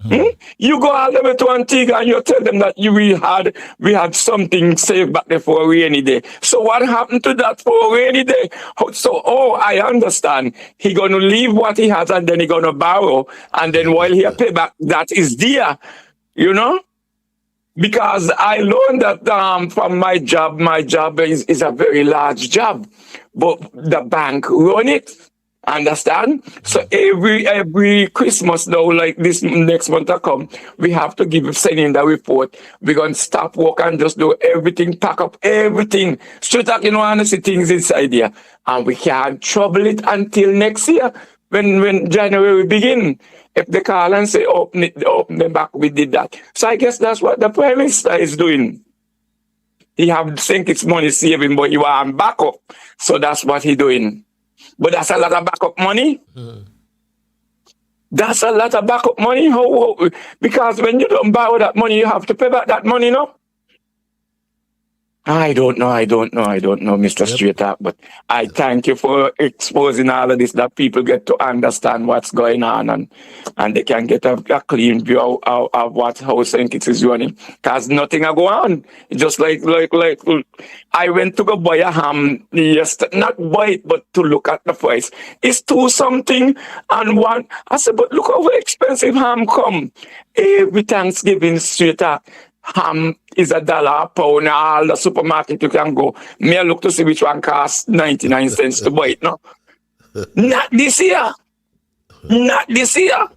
You go all the way to Antigua and you tell them that we had something saved back there for a rainy day. So what happened to that for a rainy day? So I understand. He gonna leave what he has and then he gonna borrow, and then while he pay back that is there, you know? Because I learned that from my job is a very large job, but the bank run it. Understand? So every Christmas now, like this next month to come, we have to send in the report. We're gonna stop work and just do everything, pack up everything. Straight up, honestly, things inside here. And we can't trouble it until next year when January begin. If they call and say open them back, we did that. So I guess that's what the Prime Minister is doing. He have think it's money saving, but you are on backup. So that's what he doing. But that's a lot of backup money. That's a lot of backup money. How? Because when you don't borrow that money, you have to pay back that money, no? I don't know, Mr. Straight Up, but I thank you for exposing all of this, that people get to understand what's going on and they can get a clean view of how St. Kitts is running. Because nothing will go on. Just like I went to go buy a ham yesterday, not buy it, but to look at the price. It's 2 something and 1. I said, but look how expensive ham come. Every Thanksgiving, Straight Up, ham is $1 a pound. All the supermarket you can go. Me I look to see which one costs 99 cents to buy it, no? Not this year. Not this year.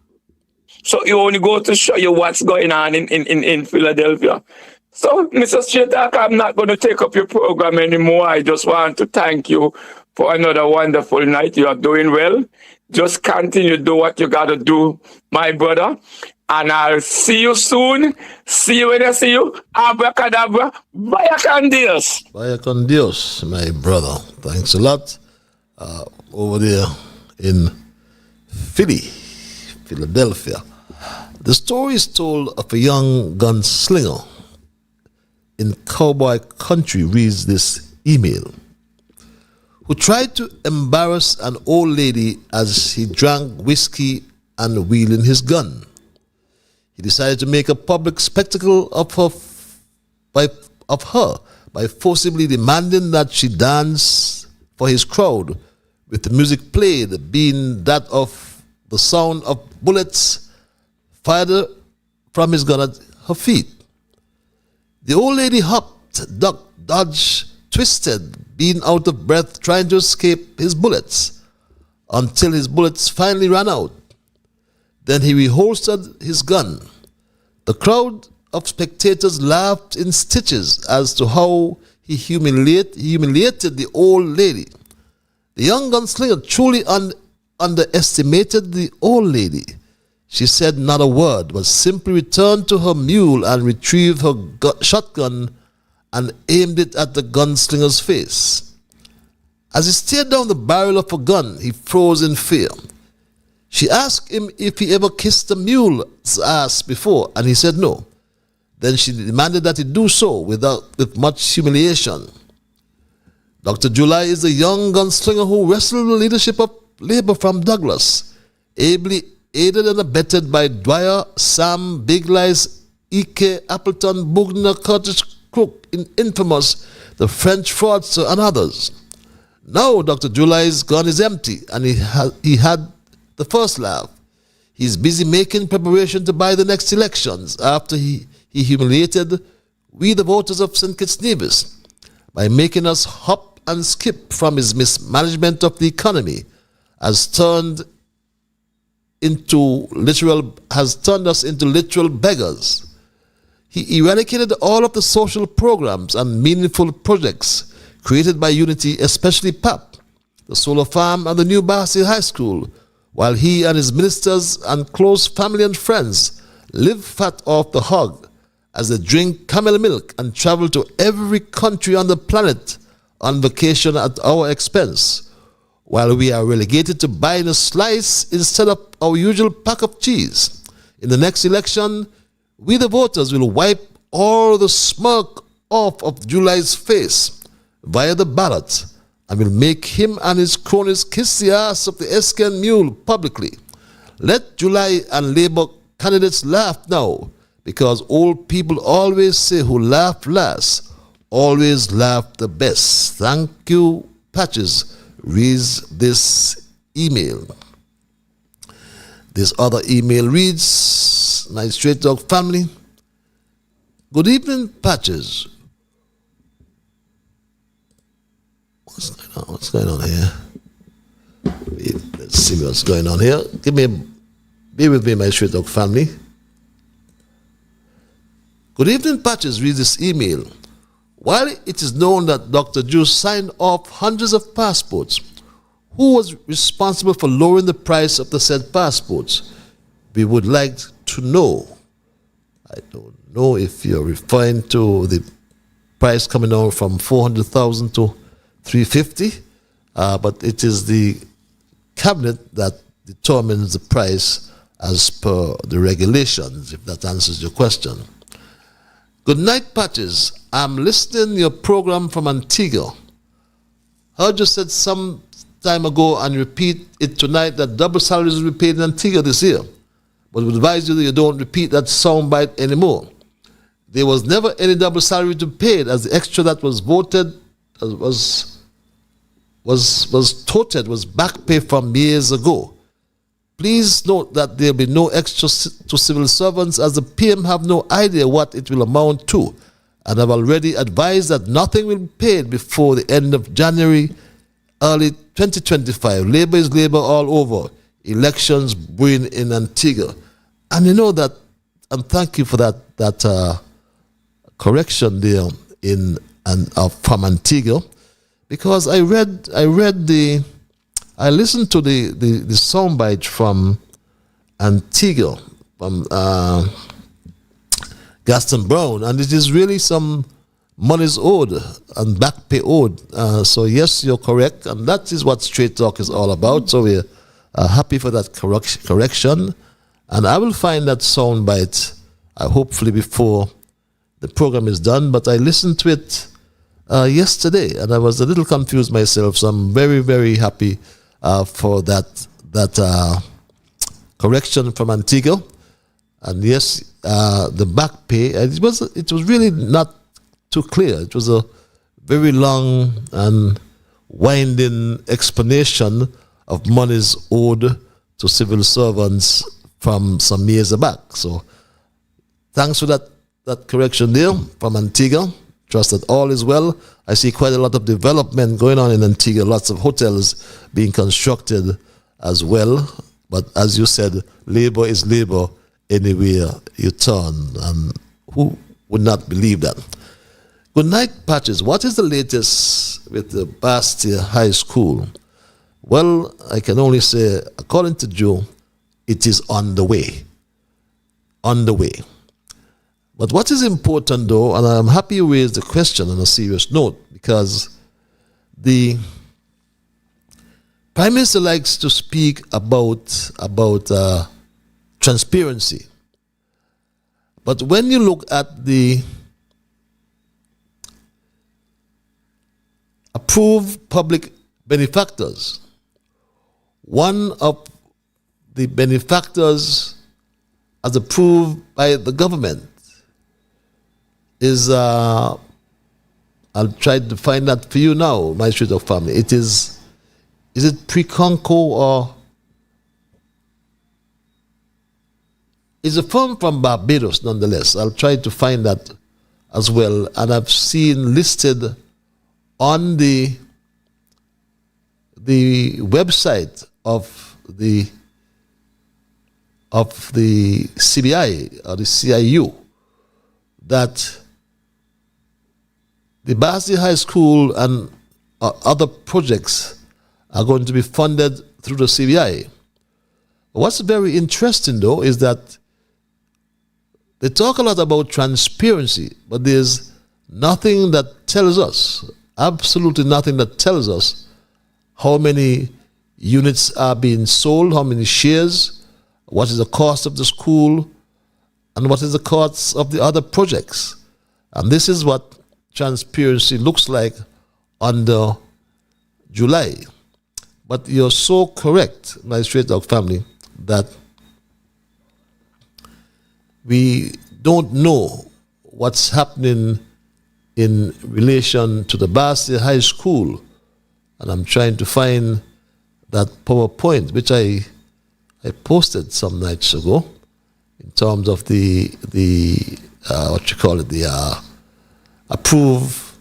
So you only go to show you what's going on in Philadelphia. So, Mr. Straight Talk, I'm not going to take up your program anymore. I just want to thank you for another wonderful night. You are doing well. Just continue to do what you got to do, my brother. And I'll see you soon. See you when I see you. Abracadabra. Vaya con Dios. Vaya con Dios, my brother. Thanks a lot. Over there in Philadelphia. The story is told of a young gunslinger in cowboy country, reads this email, who tried to embarrass an old lady as he drank whiskey and wielding his gun. He decided to make a public spectacle of her by forcibly demanding that she dance for his crowd, with the music played being that of the sound of bullets fired from his gun at her feet. The old lady hopped, ducked, dodged, twisted, being out of breath, trying to escape his bullets, until his bullets finally ran out. Then he reholstered his gun. The crowd of spectators laughed in stitches as to how he humiliated the old lady. The young gunslinger truly underestimated the old lady. She said not a word, but simply returned to her mule and retrieved her shotgun and aimed it at the gunslinger's face. As he stared down the barrel of her gun, he froze in fear. She asked him if he ever kissed a mule's ass before, and he said no. Then she demanded that he do so with much humiliation. Dr. July is a young gunslinger who wrestled the leadership of Labour from Douglas, ably aided and abetted by Dwyer, Sam, Big Lies, Ike, Appleton, Bugner, Curtis Crook, infamous, the French fraudster, and others. Now Dr. July's gun is empty, and he had the first laugh. He's busy making preparation to buy the next elections after he humiliated we the voters of St. Kitts Nevis by making us hop and skip from his mismanagement of the economy has turned us into literal beggars. He eradicated all of the social programs and meaningful projects created by Unity, especially PAP, the solar farm, and the new Barcy High School, while he and his ministers and close family and friends live fat off the hog as they drink camel milk and travel to every country on the planet on vacation at our expense, while we are relegated to buying a slice instead of our usual pack of cheese. In the next election, we the voters will wipe all the smirk off of July's face via the ballot, and will make him and his cronies kiss the ass of the Esken mule publicly. Let July and Labour candidates laugh now because old people always say who laugh last always laugh the best. Thank you, Patches. Reads this email. This other email reads, my Straight Talk family. Good evening, Patches. What's going on here? Let's see what's going on here. Be with me, my Straight Talk family. Good evening, Patches. Read this email. While it is known that Dr. Drew signed off hundreds of passports, who was responsible for lowering the price of the said passports? We would like to know. I don't know if you're referring to the price coming down from 400,000 to 350, but it is the cabinet that determines the price as per the regulations, if that answers your question. Good night, Patches. I'm listening to your program from Antigua. Heard you said some time ago and repeat it tonight that double salaries will be paid in Antigua this year. But we advise you that you don't repeat that soundbite anymore. There was never any double salary to be paid, as the extra that was voted was back pay from years ago. Please note that there will be no extra to civil servants, as the PM have no idea what it will amount to, and have already advised that nothing will be paid before the end of January, early 2025. Labor is labor all over. Elections brewing in Antigua. And you know that, and thank you for that correction there from Antigua, because I listened to the soundbite from Antigua, from Gaston Brown, and it is really some monies owed and back pay owed. So yes, you're correct, and that is what Straight Talk is all about. So we're happy for that correction, and I will find that soundbite hopefully before the program is done. But I listened to it yesterday, and I was a little confused myself. So I'm very, very happy for that correction from Antigua. And yes, the back pay, it was really not too clear. It was a very long and winding explanation of monies owed to civil servants from some years back. So thanks for that correction there from Antigua. Trust that all is well. I see quite a lot of development going on in Antigua, lots of hotels being constructed as well. But as you said, labor is labor anywhere you turn. And who would not believe that? Good night, Patches. What is the latest with the Bastia High School? Well, I can only say, according to Joe, it is on the way. On the way. But what is important, though, and I'm happy you raised the question on a serious note, because the Prime Minister likes to speak about transparency. But when you look at the approved public benefactors, one of the benefactors as approved by the government is, I'll try to find that for you now, my Straight Talk family. It is it Pre-Conco, or it's a firm from Barbados nonetheless. I'll try to find that as well. And I've seen listed on the website of the CBI or the CIU that the Bastia High School and other projects are going to be funded through the CBI. What's very interesting, though, is that they talk a lot about transparency, but there's nothing that tells us, absolutely nothing that tells us how many units are being sold, how many shares, what is the cost of the school, and what is the cost of the other projects. And this is what transparency looks like under July. But you're so correct, my Straight Talk family, that we don't know what's happening in relation to the Basel High School, and I'm trying to find that PowerPoint, which I posted some nights ago, in terms of the approved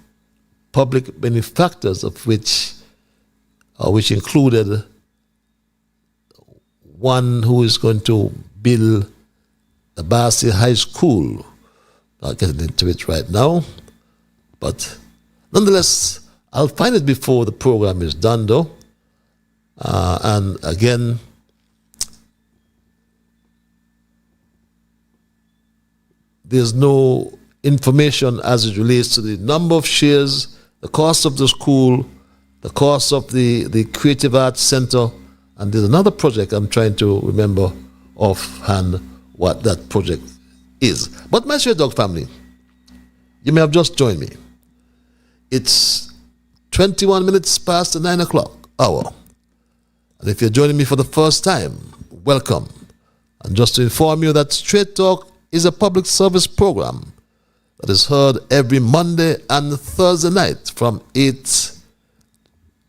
public benefactors, of which included one who is going to build the Basel High School. I'll get into it right now, but nonetheless, I'll find it before the program is done, though. And again, there's no information as it relates to the number of shares, the cost of the school, the cost of the Creative Arts Center, and there's another project I'm trying to remember offhand what that project is. But my Stray Dog family, you may have just joined me. It's 21 minutes past the 9 o'clock hour. And if you're joining me for the first time, welcome. And just to inform you that Straight Talk is a public service program that is heard every Monday and Thursday night from 8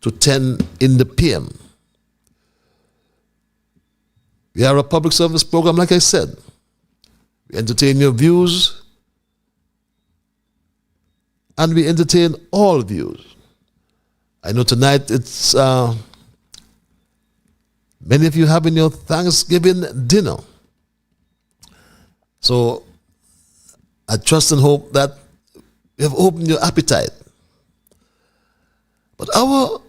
to 10 in the PM. We are a public service program, like I said. We entertain your views, and we entertain all views. I know tonight it's many of you having your Thanksgiving dinner. So I trust and hope that you have opened your appetite. But our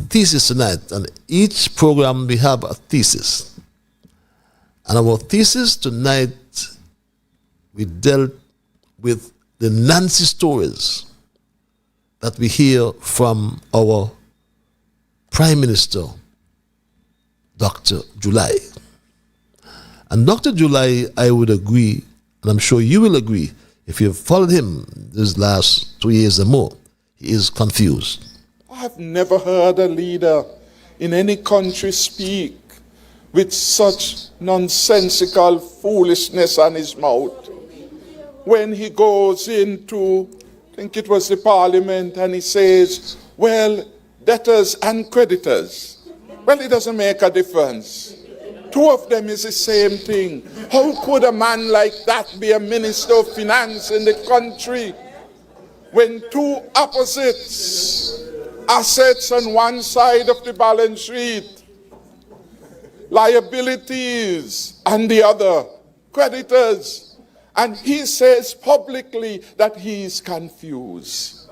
thesis tonight, and each program we have a thesis. And our thesis tonight, we dealt with the Nancy stories that we hear from our Prime Minister, Dr. July. And Dr. July, I would agree, and I'm sure you will agree, if you've followed him these last 2 years or more, he is confused. I have never heard a leader in any country speak with such nonsensical foolishness on his mouth. When he goes into, I think it was the parliament, and he says, well, debtors and creditors. Well, it doesn't make a difference. Two of them is the same thing. How could a man like that be a minister of finance in the country when two opposites, assets on one side of the balance sheet, liabilities on the other, creditors, and he says publicly that he is confused?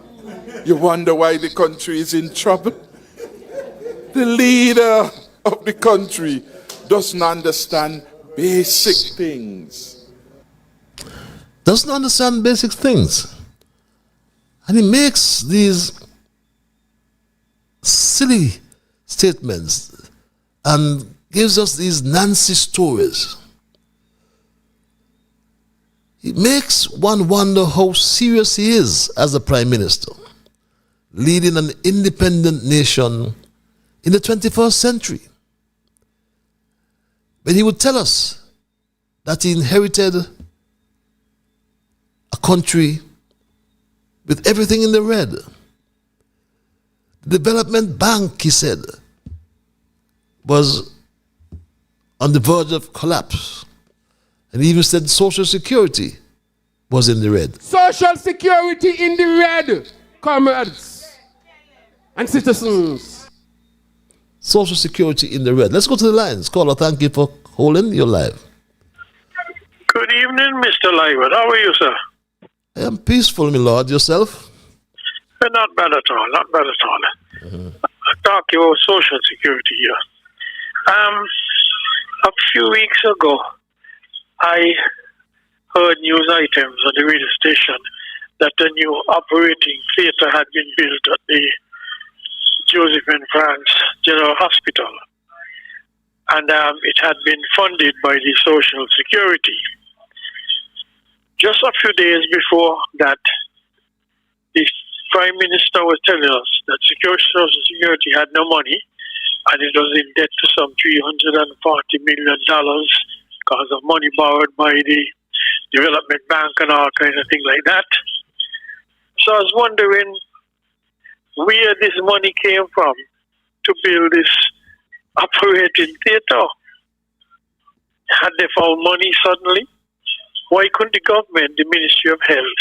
You wonder why the country is in trouble? The leader of the country doesn't understand basic things. Doesn't understand basic things. And he makes these silly statements and gives us these Nancy stories. It makes one wonder how serious he is as a prime minister, leading an independent nation in the 21st century. But he would tell us that he inherited a country with everything in the red. The development bank, he said, was on the verge of collapse. And he even said Social Security was in the red. Social Security in the red, comrades and citizens. Social Security in the red. Let's go to the lines. Caller, thank you for holding. You're live. Good evening, Mr. Liburd. How are you, sir? I am peaceful, my lord. Yourself? Not bad at all. Not bad at all. I talk about Social Security here. A few weeks ago, I heard news items on the radio station that a new operating theater had been built at the Joseph and France General Hospital, and it had been funded by the Social Security. Just a few days before that, the Prime Minister was telling us that Social Security had no money, and it was in debt to some $340 million because of money borrowed by the development bank and all kinds of things like that. So I was wondering where this money came from to build this operating theatre. Had they found money suddenly? Why couldn't the government, the Ministry of Health,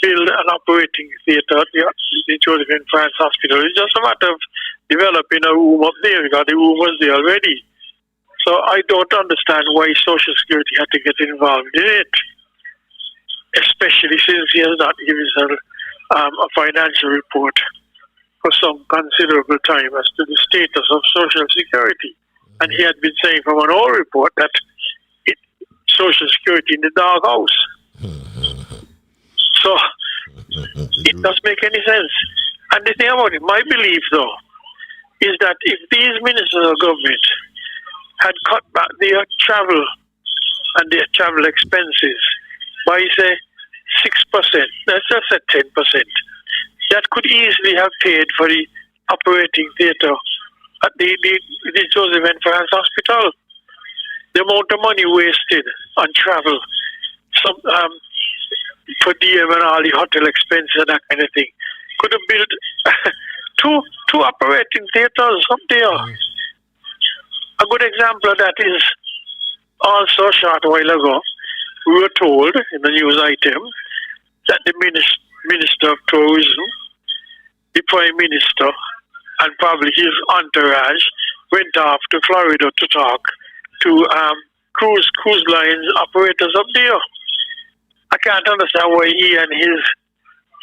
build an operating theatre at the Joseph and France Hospital? It's just a matter of developing a room up there because the room was there already. So I don't understand why Social Security had to get involved in it, especially since he has not given us a financial report for some considerable time as to the status of Social Security. And he had been saying from an old report that Social Security in the doghouse. So it doesn't make any sense. And the thing about it, my belief though, is that if these ministers of government had cut back their travel and their travel expenses by say 6%, let's just say 10%, that could easily have paid for the operating theatre at the Joseph and France Hospital. The amount of money wasted on travel, some per diem and all the hotel expenses and that kind of thing, could have built two operating theatres up there. A good example of that is also a short while ago, we were told in the news item that the Minister of Tourism, the Prime Minister, and probably his entourage went off to Florida to talk to cruise lines operators up there. I can't understand why he and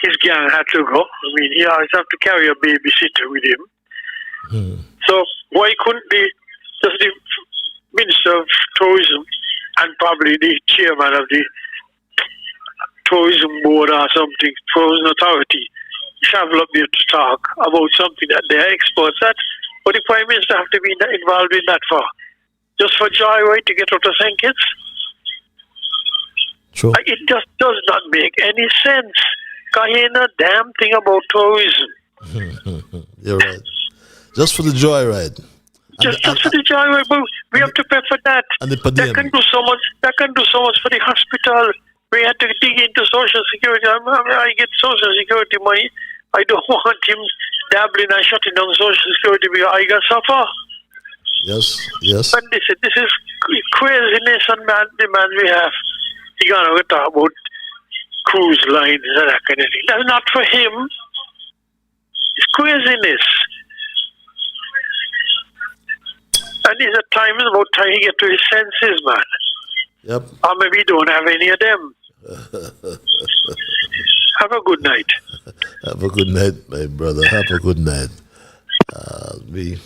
his gang had to go. I mean, he always have to carry a babysitter with him. So why couldn't just the Minister of Tourism and probably the chairman of the tourism board or something, tourism authority, travel up there to talk about something that they're experts at? But the Prime Minister have to be involved in that for? Just for joyride to get out of St. Kitts? True. It just does not make any sense. Because he ain't a damn thing about tourism. You're right. Just for the joyride. Just for the joyride, but we have to pay for that. And the per diem. That can do so much for the hospital. We had to dig into Social Security. I get Social Security money. I don't want him dabbling and shutting down Social Security because I got suffer. Yes. But this is craziness on demand we have. You're going to talk about cruise lines and that kind of thing. That's not for him. It's craziness. And it's about time he get to his senses, man. Yep. Or maybe he don't have any of them. Have a good night. Have a good night, my brother. Have a good night. We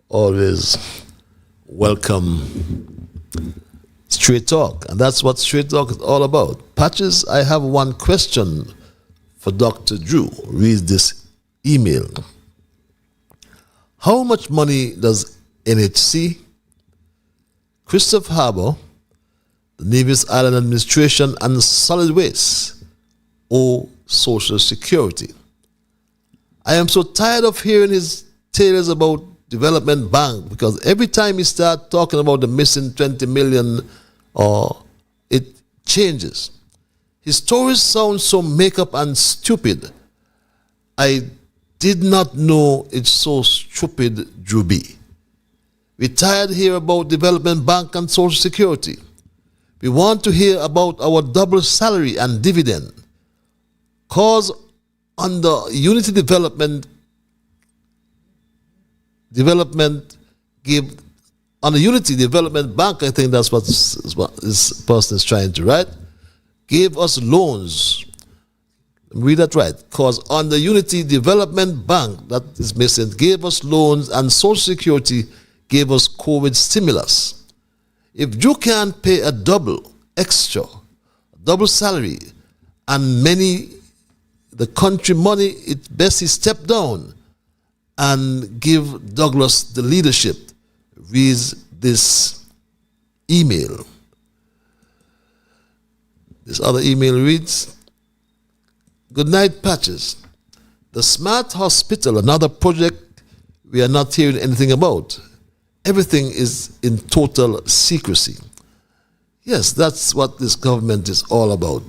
always welcome Straight Talk, and that's what Straight Talk is all about. Patches, I have one question for Dr. Drew. Read this email. How much money does NHC, Christopher Harbour, the Nevis Island Administration, and Solid Waste owe Social Security? I am so tired of hearing his tales about Development Bank, because every time he starts talking about the missing 20 million, it changes. His stories sound so make-up and stupid. I did not know it's so stupid, Drew B. We're tired to hear about Development Bank and Social Security. We want to hear about our double salary and dividend. Cause under Unity Development give on the Unity Development Bank, I think that's what this person is trying to write, gave us loans. Read that right. Because on the Unity Development Bank, that is missing, gave us loans, and Social Security gave us COVID stimulus. If you can't pay a double salary, and the country money, it's best he step down and give Douglas the leadership. Reads this email. This other email reads, good night, Patches. The Smart Hospital, another project we are not hearing anything about. Everything is in total secrecy. Yes, that's what this government is all about.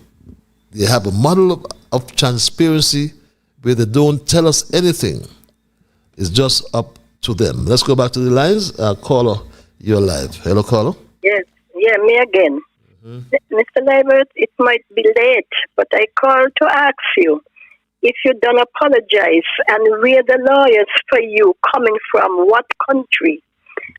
They have a model of transparency where they don't tell us anything. It's just up to them. Let's go back to the lines. Caller, you're live. Hello, caller. Yes, yeah, me again. Mr. Liburd, it might be late, but I called to ask you if you don't apologize and where the lawyers for you coming from, what country,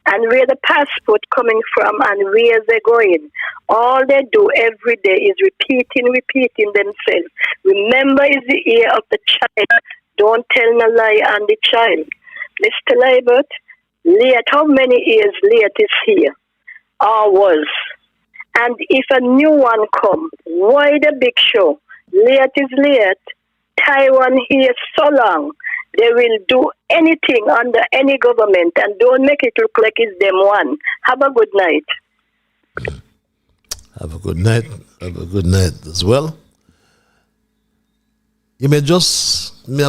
and where the passport coming from and where they're going. All they do every day is repeating themselves. Remember is the ear of the child. Don't tell no lie on the child. Mr. Liburd, late, how many years late is here? Or was? And if a new one come, why the big show? Late is late. Taiwan here so long. They will do anything under any government and don't make it look like it's them one. Have a good night. Have a good night. Have a good night as well. You may have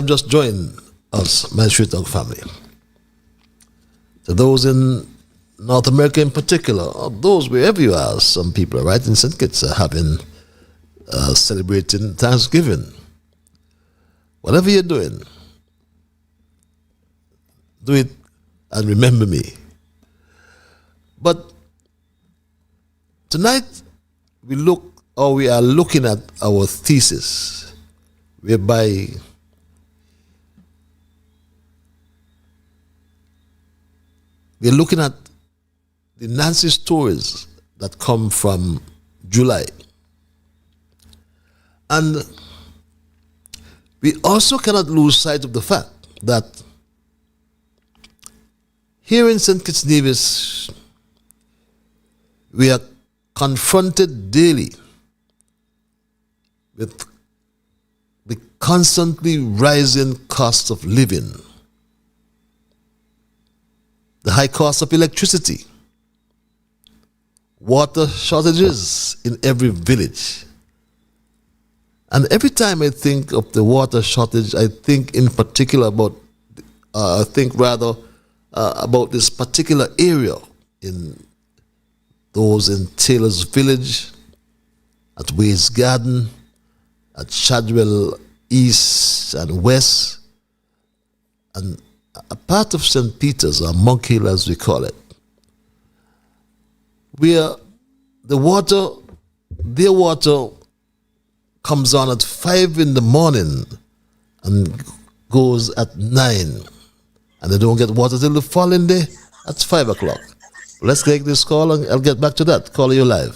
just joined us, my Street Talk family. To those in North America in particular, or those wherever you are, some people, right, in St. Kitts are having, celebrating Thanksgiving. Whatever you're doing, do it and remember me. But tonight we are looking at our thesis, whereby we're looking at the Nancy stories that come from July. And we also cannot lose sight of the fact that here in St. Kitts Nevis, we are confronted daily with the constantly rising cost of living, the high cost of electricity, water shortages in every village. And every time I think of the water shortage, I think in particular about, about this particular area in those in Taylor's Village, at Ways Garden, at Shadwell East and West, and a part of St. Peter's, or Monk Hill as we call it, where their water comes on at 5 in the morning and goes at 9. And they don't get water till the following day at 5 o'clock. Let's take this call and I'll get back to that. Call you live.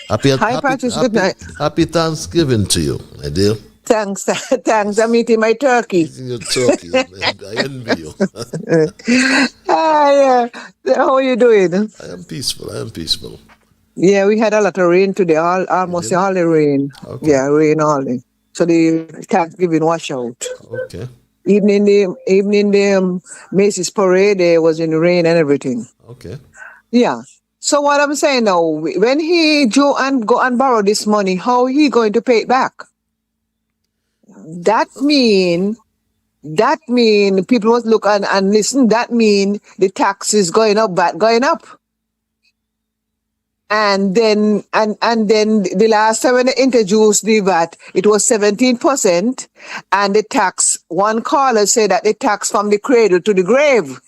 Hi, Patrice. Good night. Happy Thanksgiving to you, my dear. Thanks. Thanks. I'm eating my turkey. Eating your turkey. I envy you. Yeah. How are you doing? I am peaceful. Yeah, we had a lot of rain today. Almost all the rain. Okay. Yeah, rain all day. So the Thanksgiving washout. Okay. Even in the Macy's parade, there was in the rain and everything. Okay. Yeah. So what I'm saying now, when he go and borrow this money, how he going to pay it back? That mean people must look and listen. That mean the tax is going up. And then the last time when they introduced the VAT, it was 17%, and the tax. One caller said that the tax from the cradle to the grave.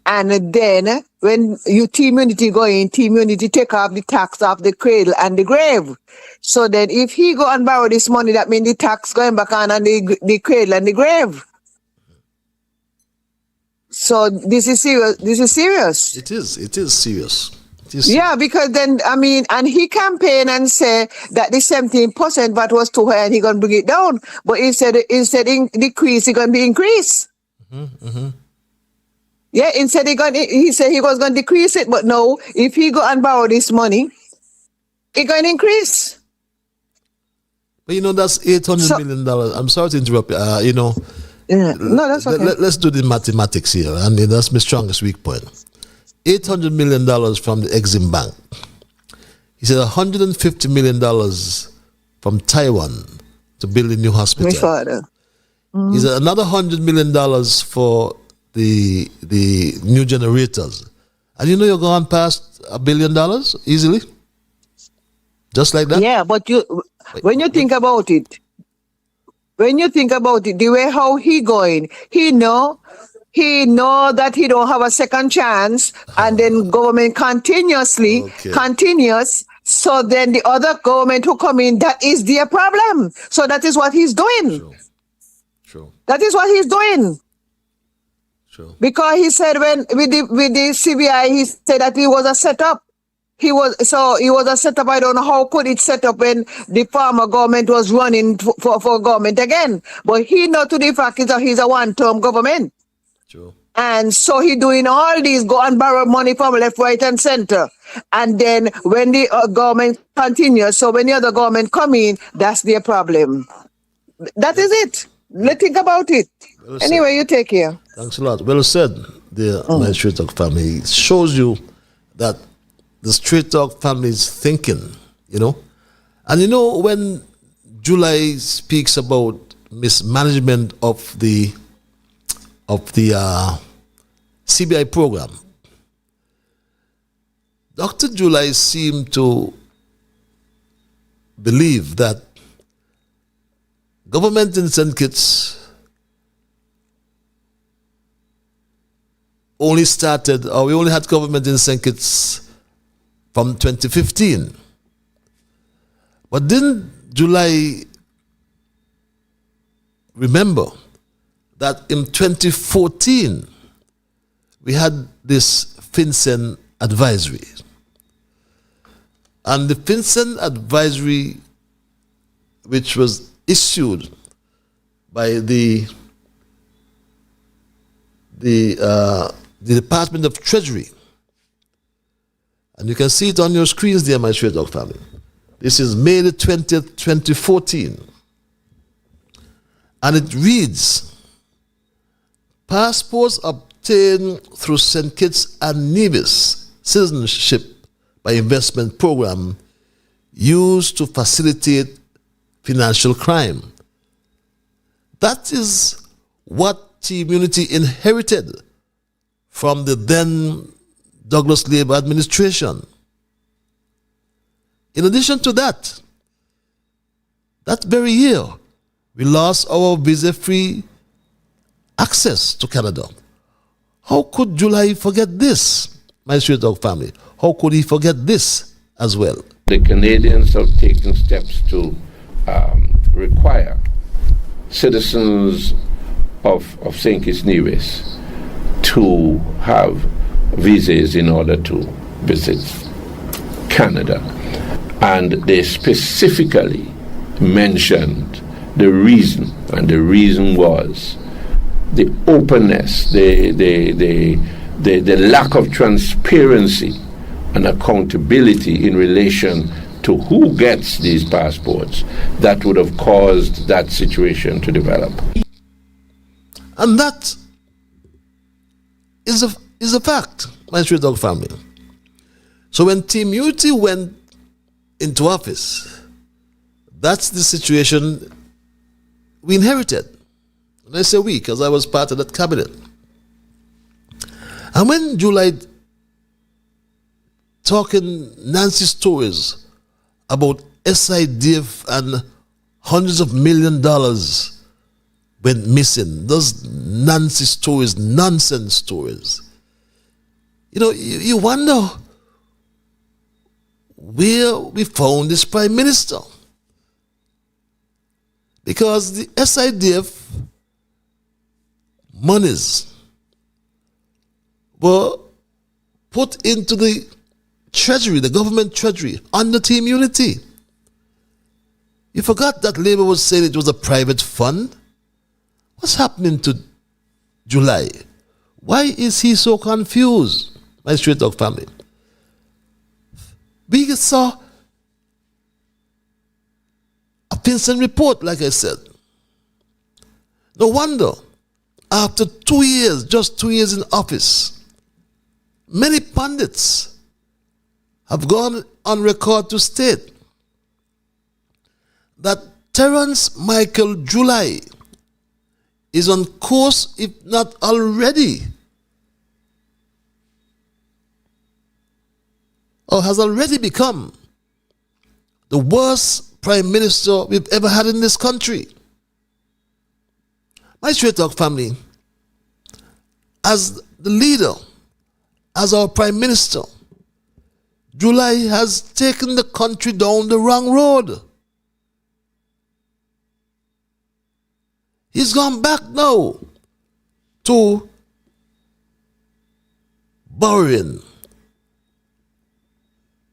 And then when you Team Unity take off the tax off the cradle and the grave. So then if he go and borrow this money, that means the tax going back on the cradle and the grave. So this is serious. It is serious. Yeah, because then, and he campaigned and said that the 17% VAT was too high and he going to bring it down. But instead decrease, he going to be increased. Yeah, instead he said he was going to decrease it, but no, if he go and borrow this money, it going to increase. But that's $800 million. I'm sorry to interrupt you. Yeah. No, that's okay. Let's do the mathematics here. I mean, that's my strongest weak point. $800 million from the Exim Bank. He said $150 million from Taiwan to build a new hospital. My father. He said another $100 million for the new generators. And you're going past $1 billion easily? Just like that? Yeah, but when you think about it, the way how he going, he know that he don't have a second chance, and then government continuous. So then the other government who come in, that is their problem. So that is what he's doing. Sure. That is what he's doing. Sure. Because he said with the CBI, he said that it was a setup. He was a setup. I don't know how could it set up when the former government was running for government again. But he know to the fact is that he's a one-term government. True. And so he doing all these, go and borrow money from left, right, and center. And then when the government continues, so when the other government come in, that's their problem. That is it. Let's think about it. Well anyway, said. you take care. Thanks a lot. Well said, the my Straight Talk family. It shows you that the Straight Talk family is thinking, you know. And you know, when July speaks about mismanagement of the CBI program, Dr. July seemed to believe that government instant kits only started, or we only had government instant kits from 2015. But didn't July remember that in 2014 we had this FinCEN advisory? And the FinCEN advisory, which was issued by the Department of Treasury, and you can see it on your screens there, my Straight Talk family. This is May the 20th, 2014. And it reads, passports obtained through St. Kitts and Nevis citizenship by investment program used to facilitate financial crime. That is what Team Unity inherited from the then Douglas Labour administration. In addition to that, that very year, we lost our visa-free access to Canada. How could July forget this, my Straight Talk family? How could he forget this as well? The Canadians have taken steps to require citizens of St. Kitts Nevis to have visas in order to visit Canada. And they specifically mentioned the reason, and the reason was the openness, the lack of transparency and accountability in relation to who gets these passports that would have caused that situation to develop. And that is a fact, my Straight Talk family. So when Team Unity went into office, that's the situation we inherited. And I say we, because I was part of that cabinet. And when July talking Nancy stories about SIDF and hundreds of $millions went missing, those Nancy stories, nonsense stories, you know, you wonder where we found this prime minister. Because the SIDF monies were put into the treasury, the government treasury, under Team Unity. You forgot that Labour was saying it was a private fund? What's happening to July? Why is he so confused, my Straight Talk family? We saw a FinCEN report, like I said. No wonder, after 2 years, just 2 years in office, many pundits have gone on record to state that Terence Michael July is on course, if not already, or has already become the worst prime minister we've ever had in this country. My Straight Talk family, as the leader, as our prime minister, July has taken the country down the wrong road. He's gone back now to borrowing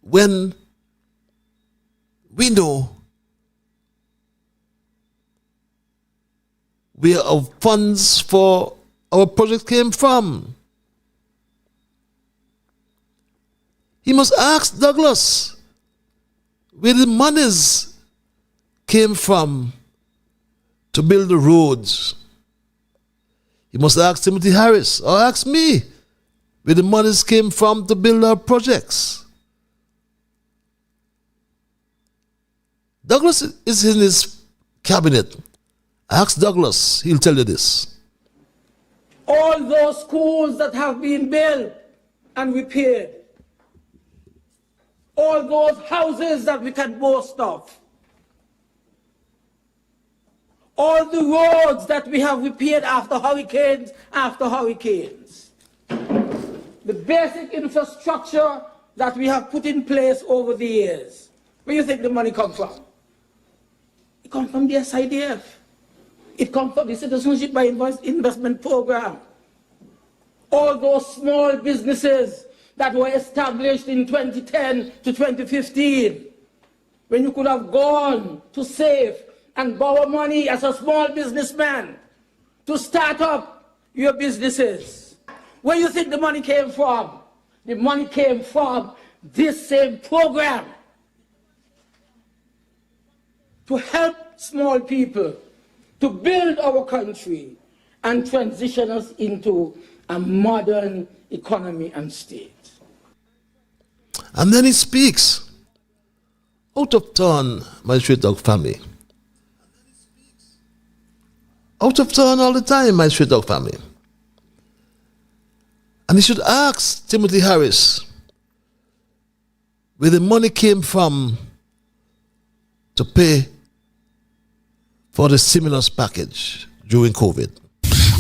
when we know where our funds for our project came from. He must ask Douglas where the monies came from to build the roads. He must ask Timothy Harris or ask me where the monies came from to build our projects. Douglas is in his cabinet. Ask Douglas, he'll tell you this. All those schools that have been built and repaired, all those houses that we can boast of, all the roads that we have repaired after hurricanes, the basic infrastructure that we have put in place over the years. Where do you think the money come from? It comes from the SIDF. It comes from the Citizenship by Investment Program. All those small businesses that were established in 2010 to 2015, when you could have gone to save and borrow money as a small businessman to start up your businesses. Where do you think the money came from? The money came from this same program to help small people to build our country and transition us into a modern economy and state. And then he speaks out of turn, my Straight Talk family. Out of turn all the time, my Straight Talk family. And he should ask Timothy Harris where the money came from to pay for the stimulus package during COVID.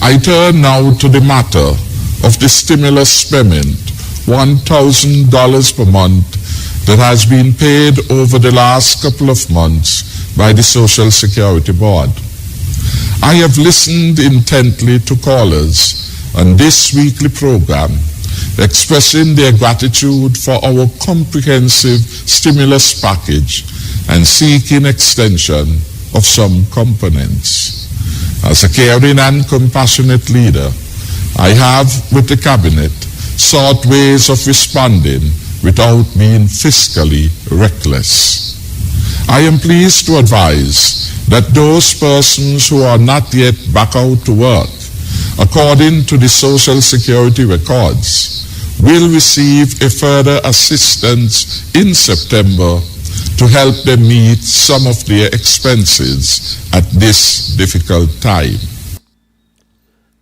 I turn now to the matter of the stimulus payment, $1,000 per month, that has been paid over the last couple of months by the Social Security Board. I have listened intently to callers on this weekly program expressing their gratitude for our comprehensive stimulus package and seeking extension of some components. As a caring and compassionate leader, I have, with the Cabinet, sought ways of responding without being fiscally reckless. I am pleased to advise that those persons who are not yet back out to work, according to the Social Security records, will receive a further assistance in September to help them meet some of their expenses at this difficult time.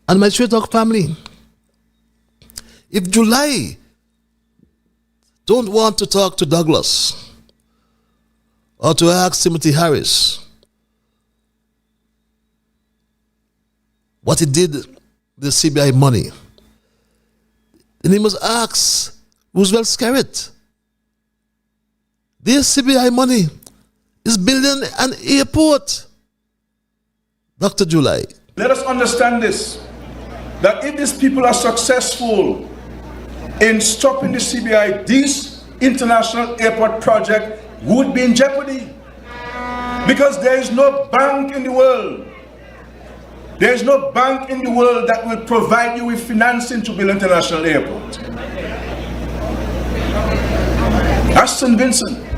And my Straight Talk family, if July don't want to talk to Douglas or to ask Timothy Harris what he did with the CBI money, then he must ask Roosevelt Skerritt. This CBI money is building an airport. Dr. July. Let us understand this, that if these people are successful in stopping the CBI, this international airport project would be in jeopardy. Because there is no bank in the world. There is no bank in the world that will provide you with financing to build an international airport. That's St. Vincent.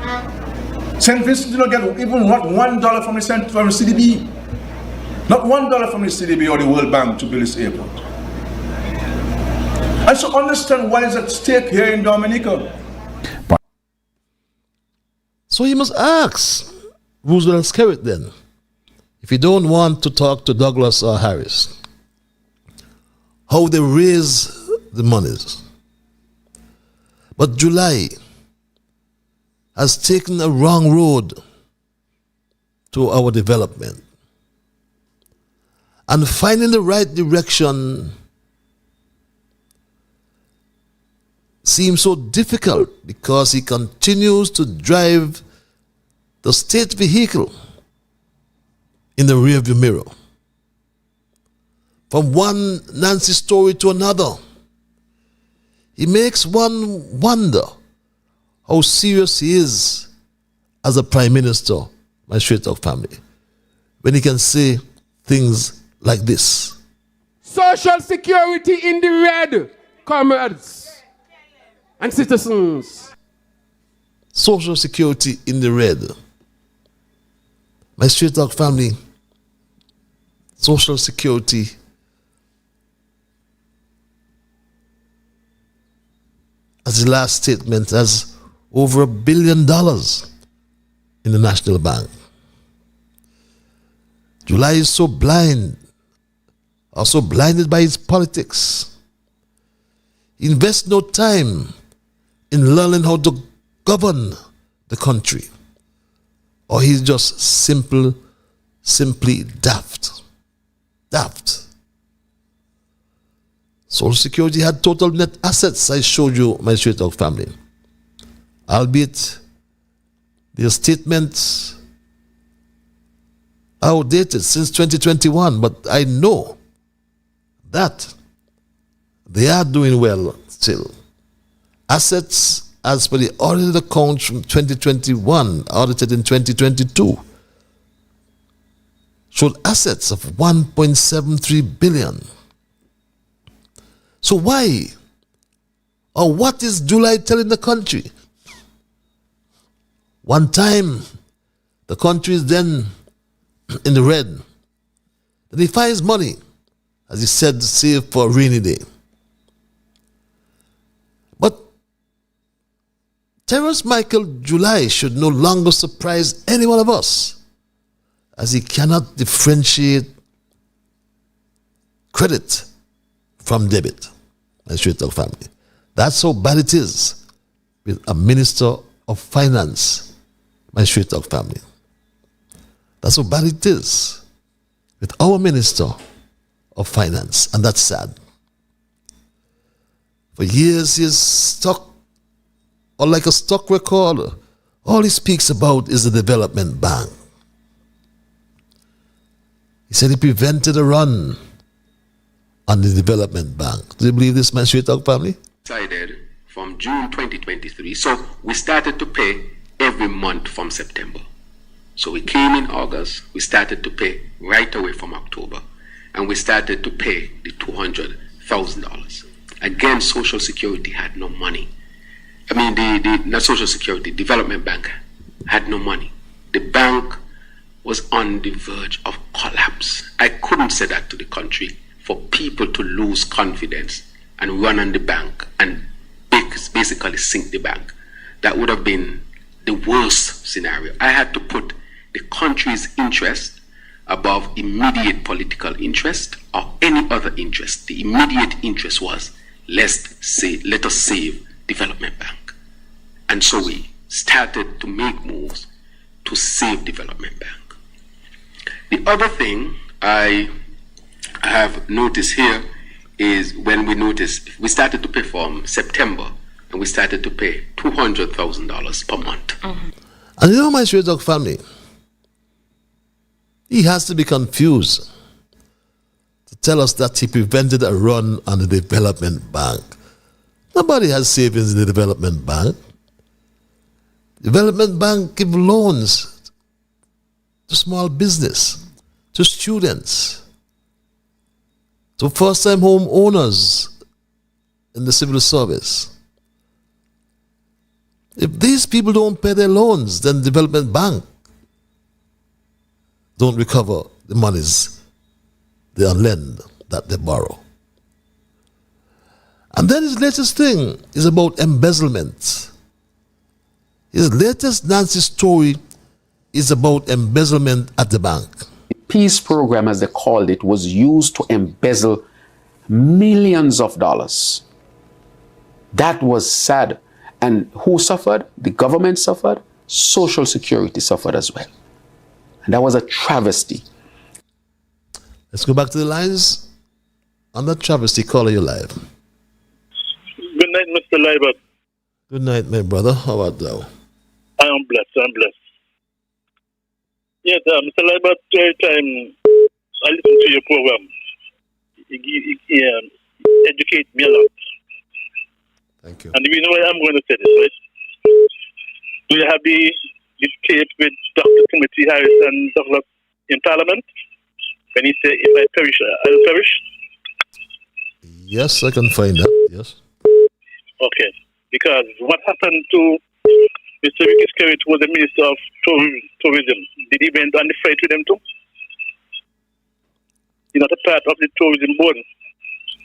St. Vincent did not get even $1 from the CDB. Not $1 from the CDB or the World Bank to build this airport. And so understand what is at stake here in Dominica. So he must ask Roosevelt Skerritt then, if you don't want to talk to Douglas or Harris, how they raise the monies. But July has taken a wrong road to our development. And finding the right direction seems so difficult because he continues to drive the state vehicle in the rearview mirror. From one Nancy story to another, he makes one wonder how serious he is as a prime minister, my straight talk family, when he can say things like this. Social security in the red, comrades and citizens. Social security in the red. My straight talk family, social security as the last statement has over $1 billion in the National Bank. July is so blind, also blinded by his politics. He invests no time in learning how to govern the country. Or he's just simply daft. Daft. Social Security had total net assets, I showed you, my straight talk family. Albeit their statements are outdated since 2021, but I know that they are doing well still. Assets as per the audited accounts from 2021, audited in 2022, showed assets of $1.73 billion. So why, or what is July telling the country? One time, the country is then in the red. Then he finds money, as he said, to save for a rainy day. But Terrence Michael July should no longer surprise any one of us, as he cannot differentiate credit from debit. My straight talk family. That's how bad it is with a minister of finance, my straight talk family. That's how bad it is with our minister of finance, and that's sad. For years he's stuck, or like a stock record, all he speaks about is the development bank. He said he prevented a run on the development bank. Do you believe this, my straight talk family? Decided from June 2023. So we started to pay every month from September. So we came in August, we started to pay right away from October, and we started to pay the $200,000. Again, Social Security had no money. I mean, not Social Security, Development Bank had no money. The bank was on the verge of collapse. I couldn't say that to the country for people to lose confidence and run on the bank and basically sink the bank. That would have been the worst scenario. I had to put the country's interest above immediate political interest or any other interest. The immediate interest was, let us save Development Bank. And so we started to make moves to save Development Bank. The other thing I have noticed here is when we started to pay from September, and we started to pay $200,000 per month. Mm-hmm. And you know, my straight talk family, he has to be confused to tell us that he prevented a run on the development bank. Nobody has savings in the development bank. Development bank give loans to small business, to students, to first-time home owners in the civil service. If these people don't pay their loans, then Development Bank don't recover the monies they lend that they borrow. And then his latest thing is about embezzlement. His latest Nancy story is about embezzlement at the bank. The peace program, as they called it, was used to embezzle millions of dollars. That was sad. And who suffered? The government suffered. Social Security suffered as well. And that was a travesty. Let's go back to the lines. On that travesty, caller, you live. Good night, Mr. Liburd. Good night, my brother. How about thou? I am blessed. I'm blessed. Yes, Mr. Liburd, every time I listen to your program, you educate me a lot. Thank you. And the reason why I'm going to say this, right? Do you have the tape with Dr. Timothy Harris and Douglas in Parliament? When he said, if I perish, I'll perish? Yes, I can find that. Yes. Okay. Because what happened to Mr. Ricky Skerritt was the Minister of Tourism. Did he went on the flight with them too? He's not a part of the tourism board.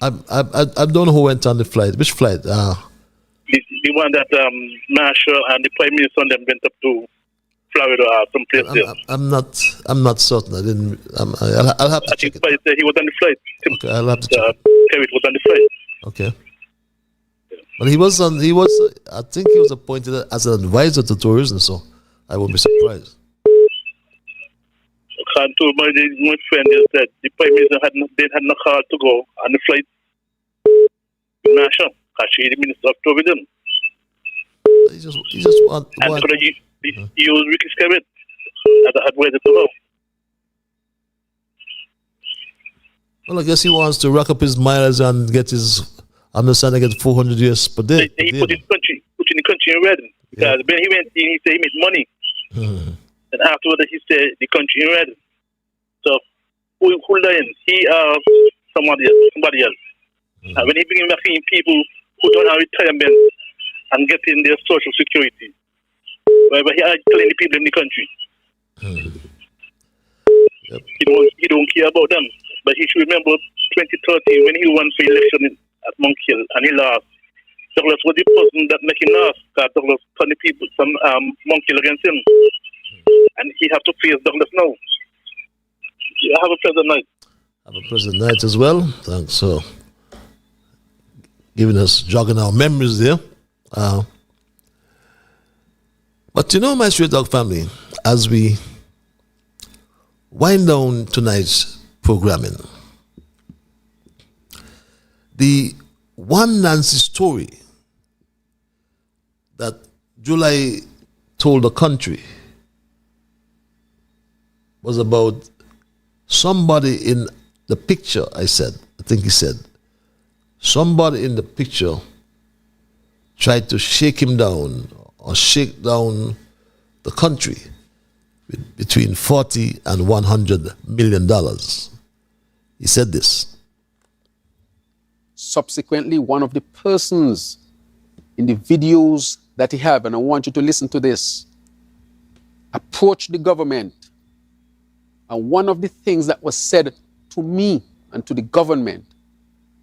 I don't know who went on the flight. Which flight? The one that Marshall and the Prime Minister and them went up to Florida or someplace there. I'm not certain. I didn't. I'll have to check it. I think he was on the flight. Okay, I'll have to check. Skerritt was on the flight. Okay. But he was. I think he was appointed as an advisor to tourism, so I won't be surprised. According to my friend, he said the Prime Minister had no call to go on the flight. National, because she's the Minister of Tourism. He just want. And could he use Ricky Skerritt as a advisor to go? Well, I guess he wants to rack up his miles and get his. I'm not saying I get 400 years per day. He put in the country in red. Because when he went in, he said he made money. And afterwards, he said the country in red. So, who lying? He or somebody else. And when he bring back in people who don't have retirement and getting their social security, wherever he are telling the people in the country. Yep. He don't care about them. But he should remember 2013 when he won for election at Monkhill and he lost. Douglas was the person that made him lost because Douglas turned the people from Monkhill against him. And he have to face Douglas now. Have a pleasant night. Have a pleasant night as well. Thanks for giving us, jogging our memories there. But you know, my Straight Talk family, as we wind down tonight's programming, the one Nancy story that July told the country was about somebody in the picture, I think he said, somebody in the picture tried to shake him down or shake down the country with between $40 and $100 million. He said this. Subsequently, one of the persons in the videos that he have, and I want you to listen to this, approached the government. And one of the things that was said to me and to the government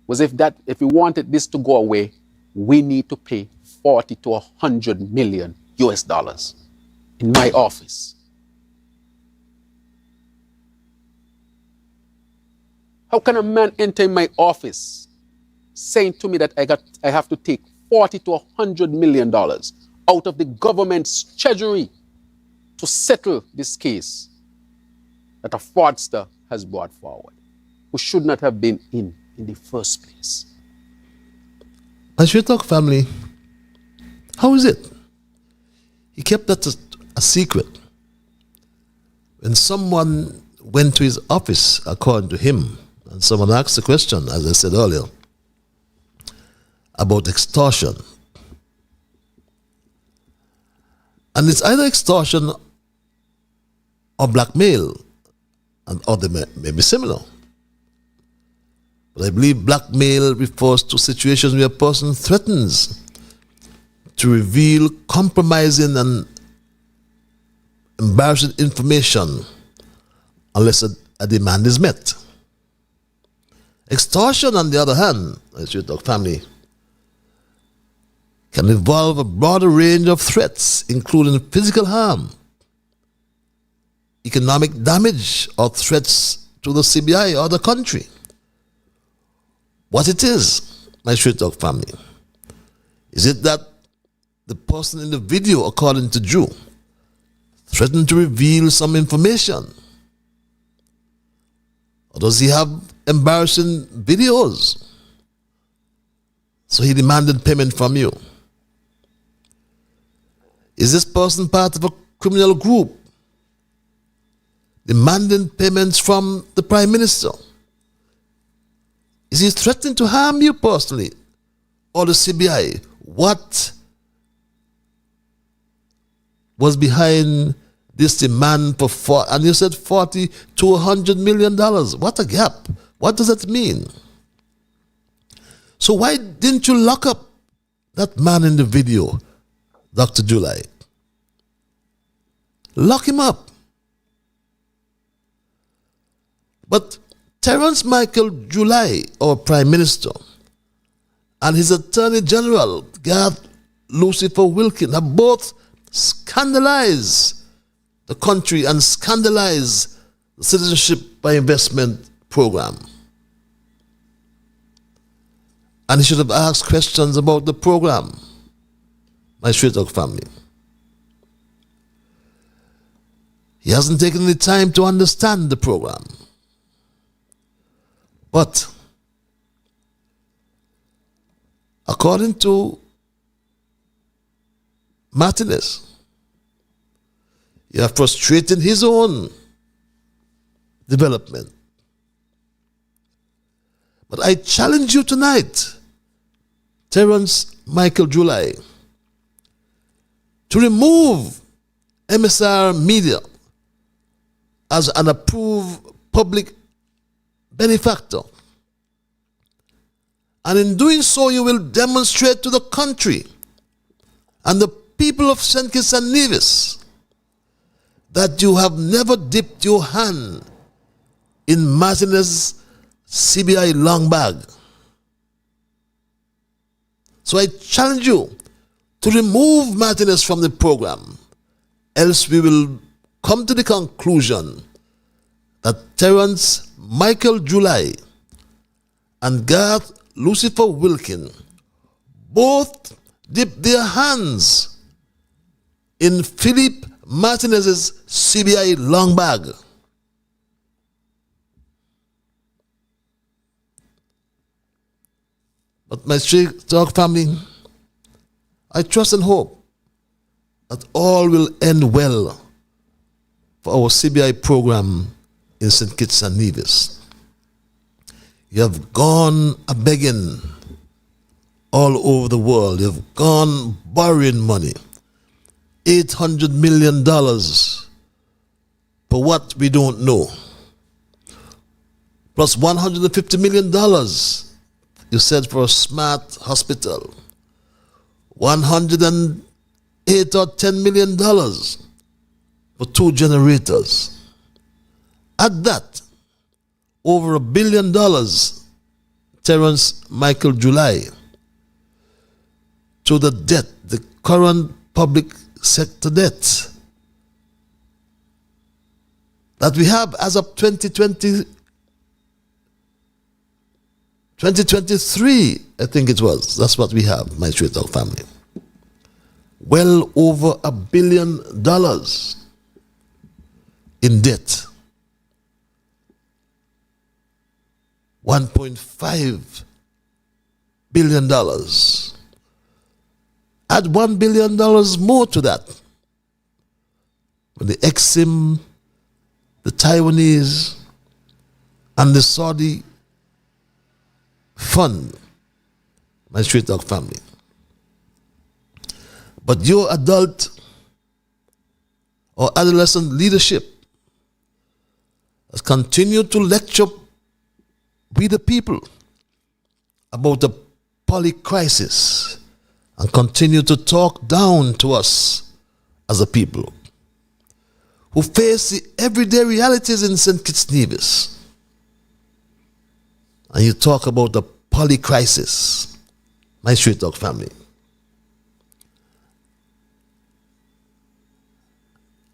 was if we wanted this to go away, we need to pay 40 to 100 million US dollars in my office. How can a man enter in my office saying to me that I have to take 40 to 100 million dollars out of the government's treasury to settle this case that a fraudster has brought forward, who should not have been in the first place? As you talk, family, how is it? He kept that a secret. When someone went to his office, according to him, and someone asked the question, as I said earlier, about extortion. And it's either extortion or blackmail, or they may be similar. But I believe blackmail refers to situations where a person threatens to reveal compromising and embarrassing information unless a demand is met. Extortion, on the other hand, as you talk, family, can involve a broader range of threats, including physical harm, economic damage, or threats to the CBI or the country. What it is, my Straight Talk family, is it that the person in the video, according to Drew, threatened to reveal some information? Or does he have embarrassing videos? So he demanded payment from you. Is this person part of a criminal group demanding payments from the Prime Minister? Is he threatening to harm you personally or the CBI? What was behind this demand for and you said $40 to $100 million? What a gap. What does that mean? So why didn't you lock up that man in the video, Dr. July? Lock him up. But Terence Michael July, our Prime Minister, and his Attorney General, Garth Lucifer Wilkin, have both scandalized the country and scandalized the Citizenship by Investment program. And he should have asked questions about the program, my Straight Talk family. He hasn't taken the time to understand the program. But according to Martinez, you are frustrating his own development. But I challenge you tonight, Terence Michael July, to remove MSR Media as an approved public benefactor. And in doing so, you will demonstrate to the country and the people of St. Kitts and Nevis that you have never dipped your hand in Martinez's CBI long bag. So I challenge you to remove Martinez from the program, else we will come to the conclusion that Terence Michael July and Garth Lucifer Wilkin both dipped their hands in Philip Martinez's CBI long bag. But my Straight Talk family, I trust and hope that all will end well for our CBI program in St. Kitts and Nevis. You have gone a-begging all over the world. You have gone borrowing money. $800 million for what we don't know. Plus $150 million, you said, for a smart hospital. $108 or $10 million for 2 generators. At that, over $1 billion, Terence Michael July, to the debt, the current public sector debt that we have as of 2023, I think it was. That's what we have, my Straight Talk family. Well over $1 billion in debt. $1.5 billion. Add $1 billion more to that. When the Exim, the Taiwanese, and the Saudi fund, my Straight Talk family. But your adult or adolescent leadership has continued to lecture we the people about the poly-crisis and continue to talk down to us as a people who face the everyday realities in St. Kitts Nevis. And you talk about the poly-crisis, my Straight Talk family.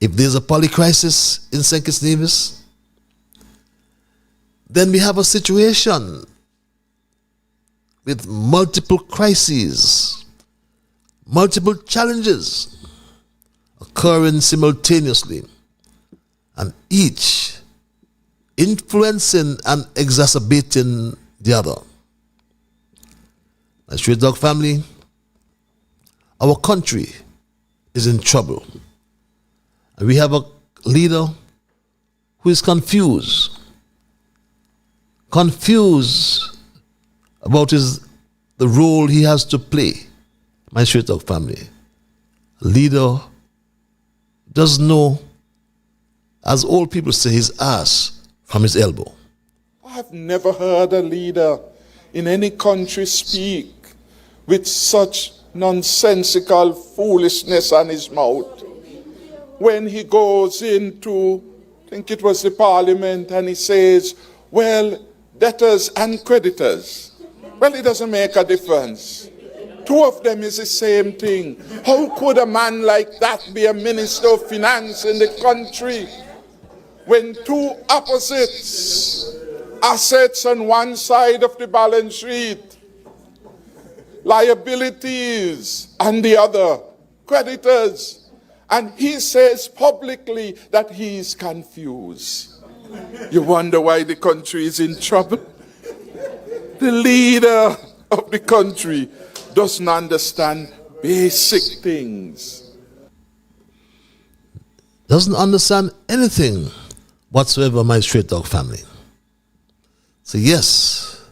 If there's a poly-crisis in St. Kitts Nevis, then we have a situation with multiple crises multiple challenges occurring simultaneously, and each influencing and exacerbating the other. My Straight Dog family, our country is in trouble. And we have a leader who is confused about the role he has to play. My Straight Dog family, a leader doesn't know, as old people say, his ass from his elbow. I've never heard a leader in any country speak with such nonsensical foolishness on his mouth. When he goes into, I think it was the parliament, and he says, well, debtors and creditors. Well, it doesn't make a difference. Two of them is the same thing. How could a man like that be a minister of finance in the country when two opposites, assets on one side of the balance sheet, liabilities on the other, creditors, and he says publicly that he is confused? You wonder why the country is in trouble? The leader of the country doesn't understand basic things. Doesn't understand anything whatsoever, my Straight Dog family. So yes,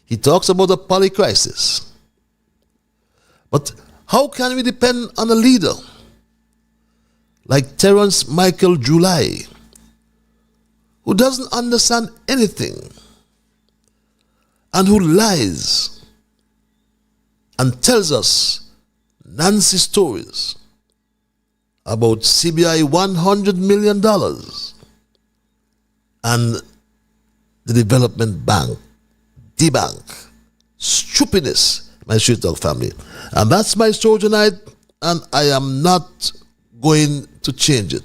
he talks about the polycrisis. But how can we depend on a leader like Terence Michael July, who doesn't understand anything and who lies and tells us Nancy stories about CBI $100 million and the development bank, D-Bank, stupidness, my Straight Dog family. And that's my story tonight, and I am not going to change it.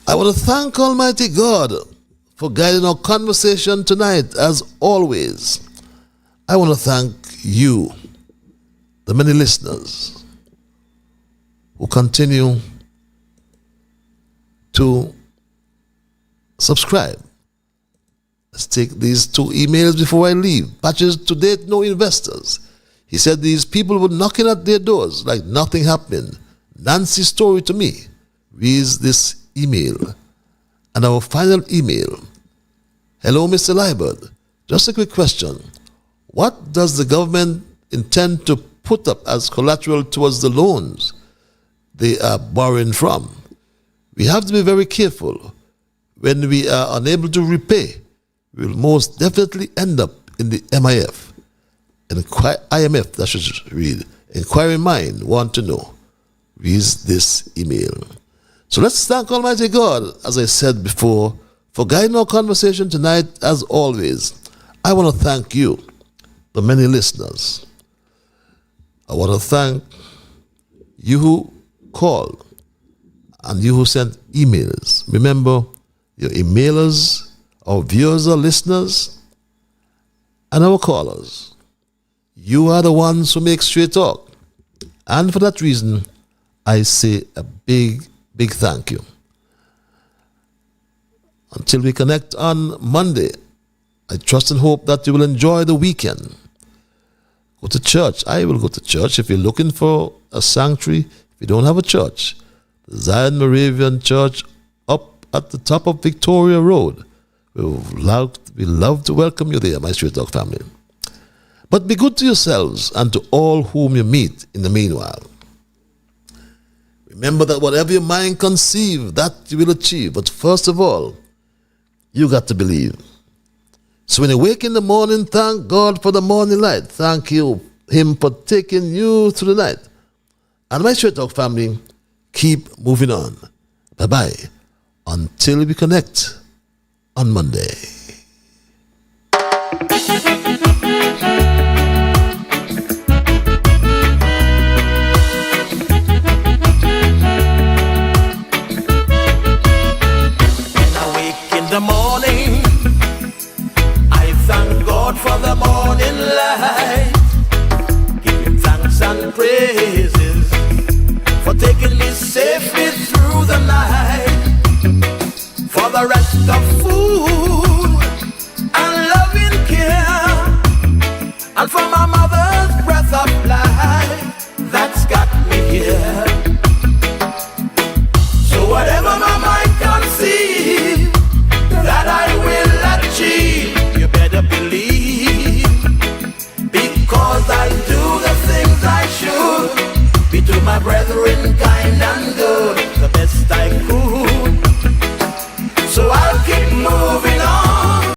I want to thank Almighty God for guiding our conversation tonight, as always. I want to thank you, the many listeners who continue to subscribe. Let's take these two emails before I leave. Patches to date, no investors. He said these people were knocking at their doors like nothing happened. Nancy's story to me reads this email. And our final email. Hello, Mr. Liburd. Just a quick question. What does the government intend to put up as collateral towards the loans they are borrowing from? We have to be very careful. When we are unable to repay, we will most definitely end up in the MIF. IMF, that should read. Inquiring mind, want to know. Reads this email. So let's thank Almighty God, as I said before, for guiding our conversation tonight, as always. I want to thank you, the many listeners. I want to thank you who called and you who sent emails. Remember, your emailers, our viewers, our listeners, and our callers. You are the ones who make Straight Talk. And for that reason, I say a big, big thank you. Until we connect on Monday, I trust and hope that you will enjoy the weekend. Go to church. I will go to church. If you're looking for a sanctuary, if you don't have a church, the Zion Moravian Church up at the top of Victoria Road. We love to welcome you there, my Straight Dog family. But be good to yourselves and to all whom you meet in the meanwhile. Remember that whatever your mind conceive, that you will achieve. But first of all, you got to believe. So when you wake in the morning, thank God for the morning light. Thank Him for taking you through the night. And my Straight Dog family, keep moving on. Bye-bye. Until we connect on Monday. The morning, I thank God for the morning light. Give Him thanks and praise. different kind of